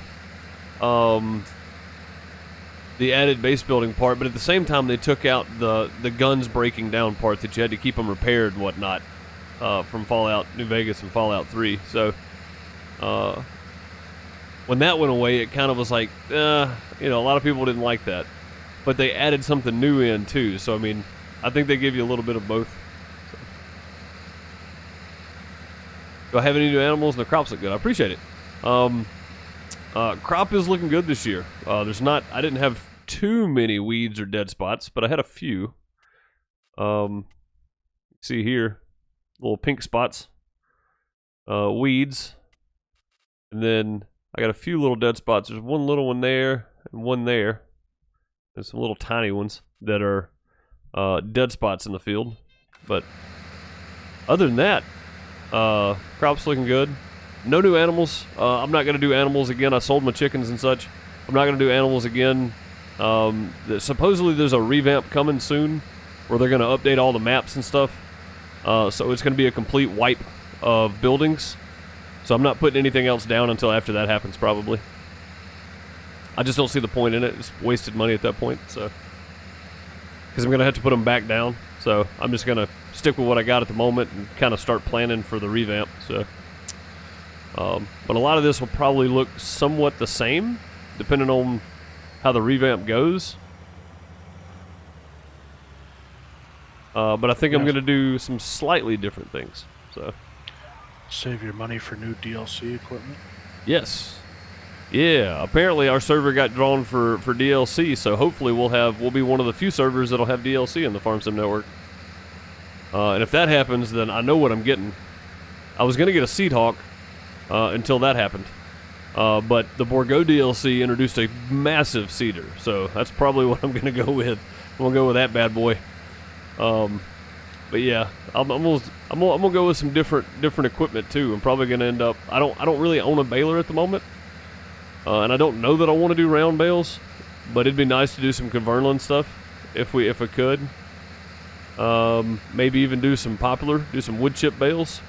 base building part, but at the same time they took out the guns breaking down part that you had to keep them repaired and whatnot from Fallout New Vegas and Fallout 3. So when that went away, it kind of was like, a lot of people didn't like that, but they added something new in too. So I mean, I think they give you a little bit of both. So. Do I have any new animals? And the crops look good. I appreciate it. Crop is looking good this year. I didn't have too many weeds or dead spots, but I had a few. See here, little pink spots, weeds, and then I got a few little dead spots. There's one little one there and one there. There's some little tiny ones that are dead spots in the field, but other than that, crop's looking good. No new animals. I'm not going to do animals again. I sold my chickens and such. I'm not going to do animals again. Supposedly there's a revamp coming soon where they're going to update all the maps and stuff. So it's going to be a complete wipe of buildings. So I'm not putting anything else down until after that happens, probably. I just don't see the point in it. It's wasted money at that point. So, because I'm going to have to put them back down. So I'm just going to stick with what I got at the moment and kind of start planning for the revamp. So. But a lot of this will probably look somewhat the same, depending on how the revamp goes. But I think I'm going to do some slightly different things. So, save your money for new DLC equipment? Yes. Yeah, apparently our server got drawn for DLC, so hopefully we'll be one of the few servers that'll have DLC in the Farm Sim network. And if that happens, then I know what I'm getting. I was going to get a Seed Hawk until that happened. But the Borgo DLC introduced a massive cedar, so that's probably what I'm going to go with. I'm going to go with that bad boy. But yeah, I'm gonna go with some different equipment too. I'm probably gonna end up. I don't really own a baler at the moment, and I don't know that I want to do round bales, but it'd be nice to do some Converlin stuff if we could. Maybe even do some wood chip bales.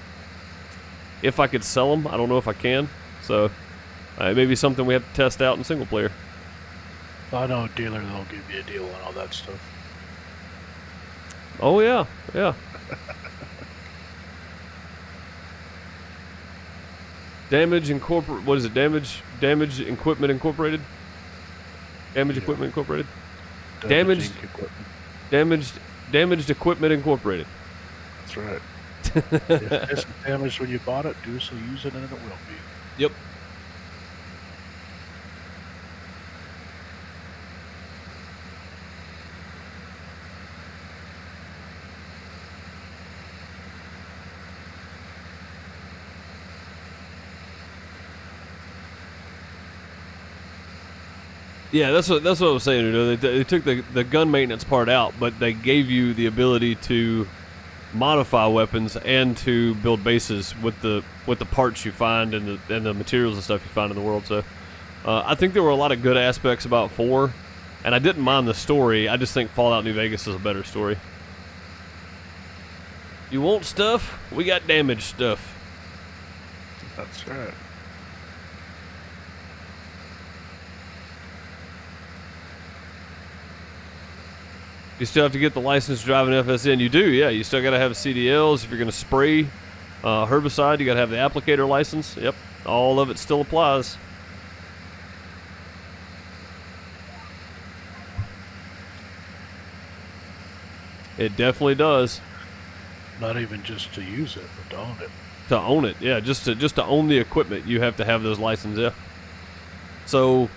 If I could sell them, I don't know if I can. So it may be something we have to test out in single player. I know a dealer that'll give you a deal on all that stuff. Oh yeah. Damage Incorporated. What is it? Damage Equipment Incorporated. Damaged Equipment Incorporated. Damaged Equipment Incorporated. That's right. If it's damaged when you bought it, do so use it and it will be. Yep. Yeah, that's what I was saying. You know, they took the gun maintenance part out, but they gave you the ability to modify weapons and to build bases with the parts you find and the materials and stuff you find in the world. So I think there were a lot of good aspects about 4, and I didn't mind the story. I just think Fallout New Vegas is a better story. You want stuff? We got damaged stuff. That's right. You still have to get the license to drive an FSN. You do, yeah. You still got to have CDLs. If you're going to spray herbicide, you got to have the applicator license. Yep, all of it still applies. It definitely does. Not even just to use it, but to own it. To own it, yeah. Just to own the equipment, you have to have those licenses. Yeah. So,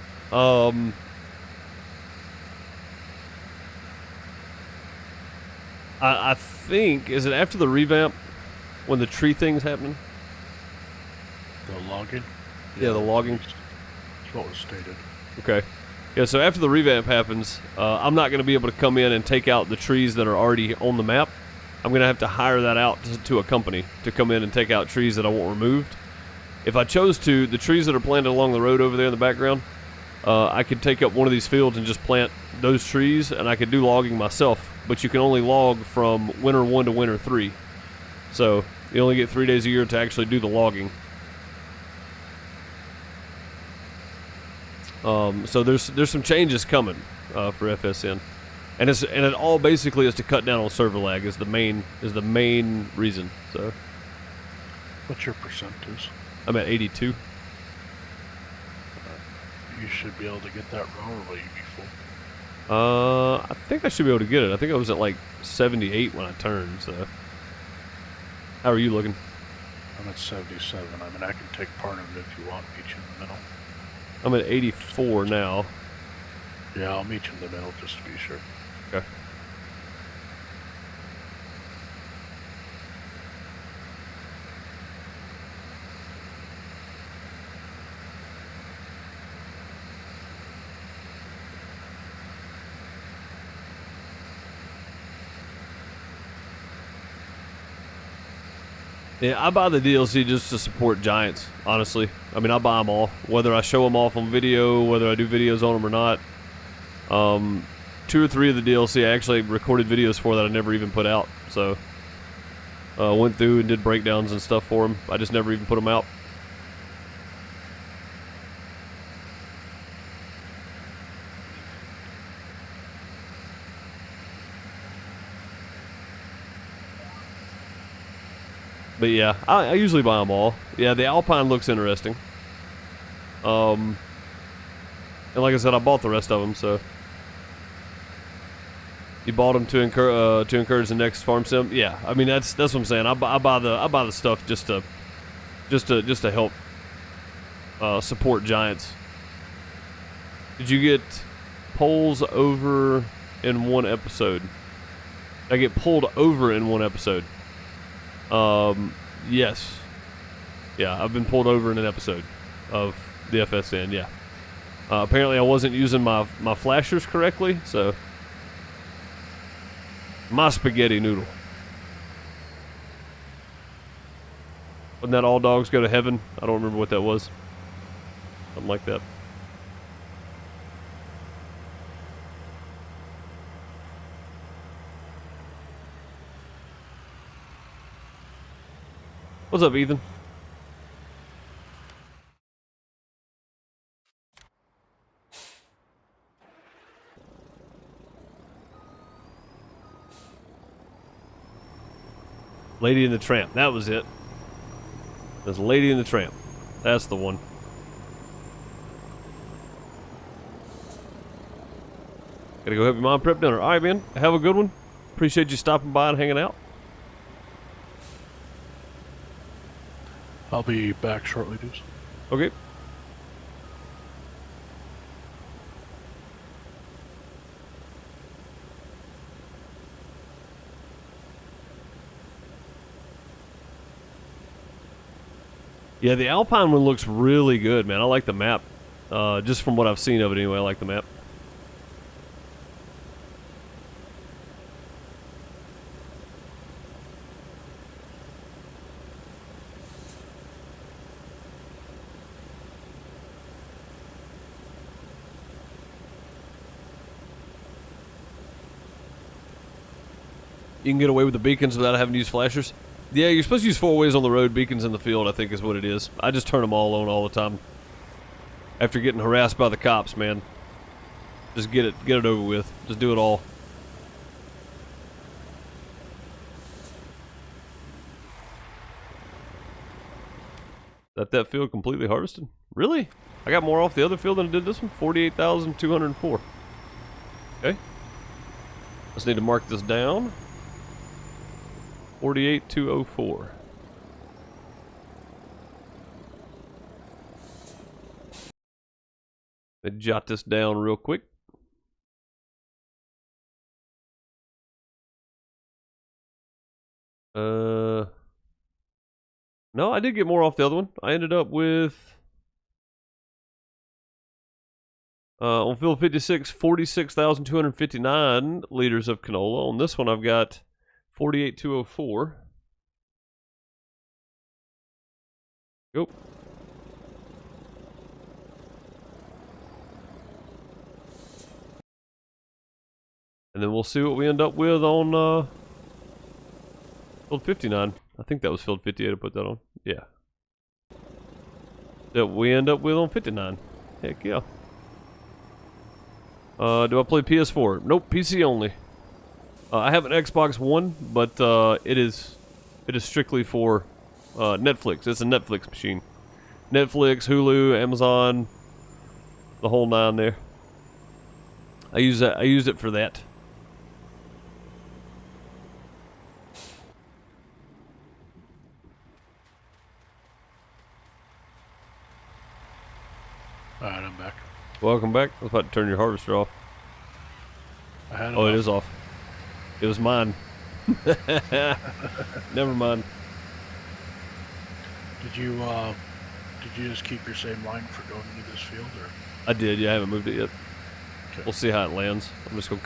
I think, is it after the revamp when the tree thing's happening? The logging? Yeah, the logging. That's what was stated. Okay. Yeah, so after the revamp happens, I'm not going to be able to come in and take out the trees that are already on the map. I'm going to have to hire that out to a company to come in and take out trees that I want removed. If I chose to, the trees that are planted along the road over there in the background, I could take up one of these fields and just plant those trees, and I could do logging myself. But you can only log from winter 1 to winter 3. So you only get 3 days a year to actually do the logging. So there's some changes coming for FSN, and it all basically is to cut down on server lag is the main reason. So What's your percentage? I'm at 82. You should be able to get that wrong, or will you be full? I think I should be able to get it. I think I was at like 78 when I turned. So how are you looking? I'm at 77. I mean, I can take part of it if you want. Meet you in the middle. I'm at 84 now. Yeah, I'll meet you in the middle just to be sure. Okay. Yeah, I buy the DLC just to support Giants, honestly. I mean, I buy them all. Whether I show them off on video, whether I do videos on them or not. 2 or 3 of the DLC I actually recorded videos for that I never even put out. So, went through and did breakdowns and stuff for them. I just never even put them out. But yeah, I usually buy them all. Yeah, the Alpine looks interesting. And like I said, I bought the rest of them, so. You bought them to encourage the next farm sim? Yeah, I mean that's what I'm saying. I buy the stuff just to help support Giants. Did you get polls over in one episode? I get pulled over in one episode. Yes. Yeah, I've been pulled over in an episode of the FSN, yeah. Apparently I wasn't using my flashers correctly, so. My spaghetti noodle. Wasn't that all dogs go to heaven? I don't remember what that was. Something like that. What's up, Ethan? Lady and the Tramp. That was it. There's Lady and the Tramp. That's the one. Gotta go help your mom prep dinner. Alright, man. Have a good one. Appreciate you stopping by and hanging out. I'll be back shortly, dudes. Okay. Yeah, the Alpine one looks really good, man. I like the map. Just from what I've seen of it anyway, I like the map. You can get away with the beacons without having to use flashers. Yeah, you're supposed to use 4 ways on the road, beacons in the field, I think is what it is. I just turn them all on all the time. After getting harassed by the cops, man. Just get it over with. Just do it all. That field completely harvested? Really? I got more off the other field than I did this one? 48,204. Okay. Just need to mark this down. 48,204. Let's jot this down real quick. No, I did get more off the other one. I ended up with on field 56, 46,259 liters of canola. On this one, I've got 48,204. Go. And then we'll see what we end up with on field 59. I think that was field 58 I put that on. Yeah. That we end up with on 59. Heck yeah. Do I play PS4? Nope, PC only. I have an Xbox One, but it is strictly for Netflix. It's a Netflix machine. Netflix, Hulu, Amazon, the whole nine there. I use it for that. Alright, I'm back. Welcome back. I was about to turn your harvester off. I had Oh, it is off. It was mine. Never mind. Did you just keep your same line for going into this field, or? I did. Yeah, I haven't moved it yet. Okay. We'll see how it lands. I'm just gonna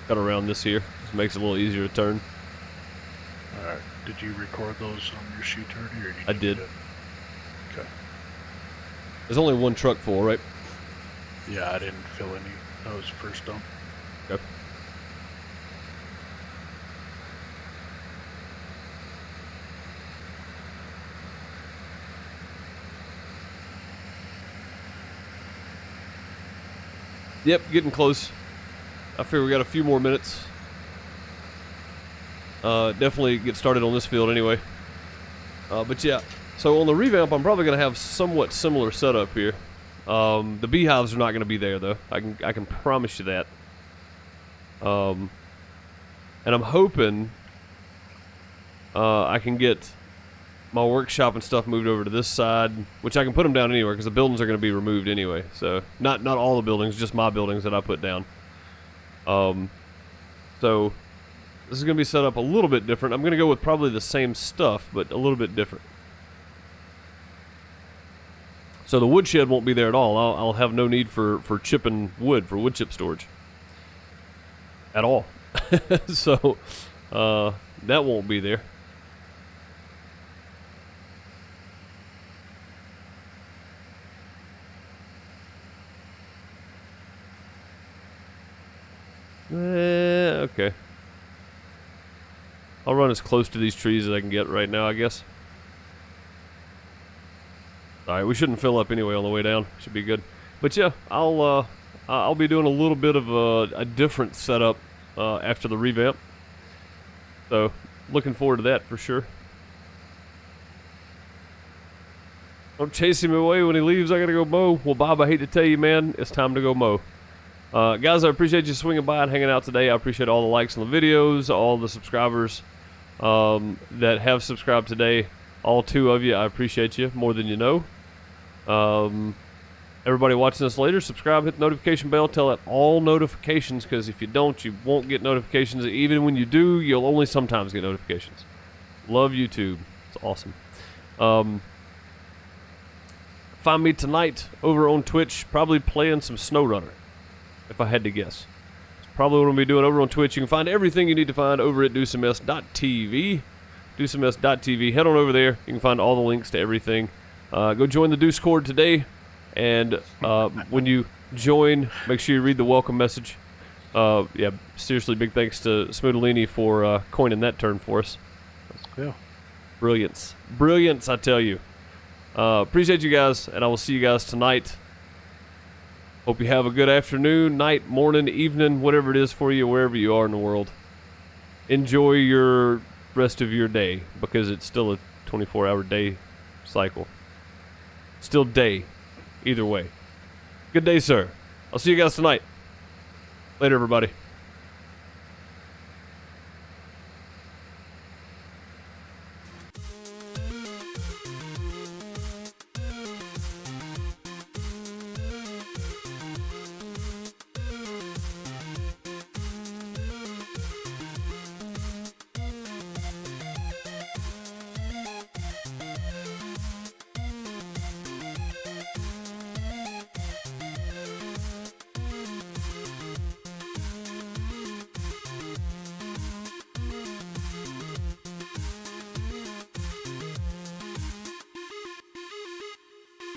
cut around this here. Just makes it a little easier to turn. Alright. Did you record those on your sheet already, or I did. Okay. There's only one truck full, right? Yeah, I didn't fill any. That was the first dump. Okay. Yep, getting close. I figure we got a few more minutes. Definitely get started on this field anyway. But yeah, so on the revamp, I'm probably going to have somewhat similar setup here. The beehives are not going to be there though. I can promise you that. And I'm hoping I can get my workshop and stuff moved over to this side, which I can put them down anywhere because the buildings are going to be removed anyway. So not all the buildings, just my buildings that I put down. So this is going to be set up a little bit different. I'm going to go with probably the same stuff, but a little bit different. So the woodshed won't be there at all. I'll have no need for chipping wood, for wood chip storage. At all. So that won't be there. Okay. I'll run as close to these trees as I can get right now, I guess. Alright, we shouldn't fill up anyway on the way down. Should be good. But yeah, I'll be doing a little bit of a different setup after the revamp. So, looking forward to that for sure. Don't chase him away when he leaves. I gotta go mow. Well, Bob, I hate to tell you, man, it's time to go mow. Guys, I appreciate you swinging by and hanging out today. I appreciate all the likes on the videos, all the subscribers that have subscribed today. All 2 of you, I appreciate you more than you know. Everybody watching this later, subscribe, hit the notification bell, tell it all notifications, because if you don't, you won't get notifications. Even when you do, you'll only sometimes get notifications. Love YouTube. It's awesome. Find me tonight over on Twitch, probably playing some SnowRunner, if I had to guess. It's probably what I'm going to be doing over on Twitch. You can find everything you need to find over at deucems.tv. deucems.tv. Head on over there. You can find all the links to everything. Go join the Discord today. And when you join, make sure you read the welcome message. Yeah, seriously, big thanks to Smootalini for coining that term for us. Yeah. Brilliance. Brilliance, I tell you. Appreciate you guys, and I will see you guys tonight. Hope you have a good afternoon, night, morning, evening, whatever it is for you, wherever you are in the world. Enjoy your rest of your day, because it's still a 24-hour day cycle. Still day, either way. Good day, sir. I'll see you guys tonight. Later, everybody.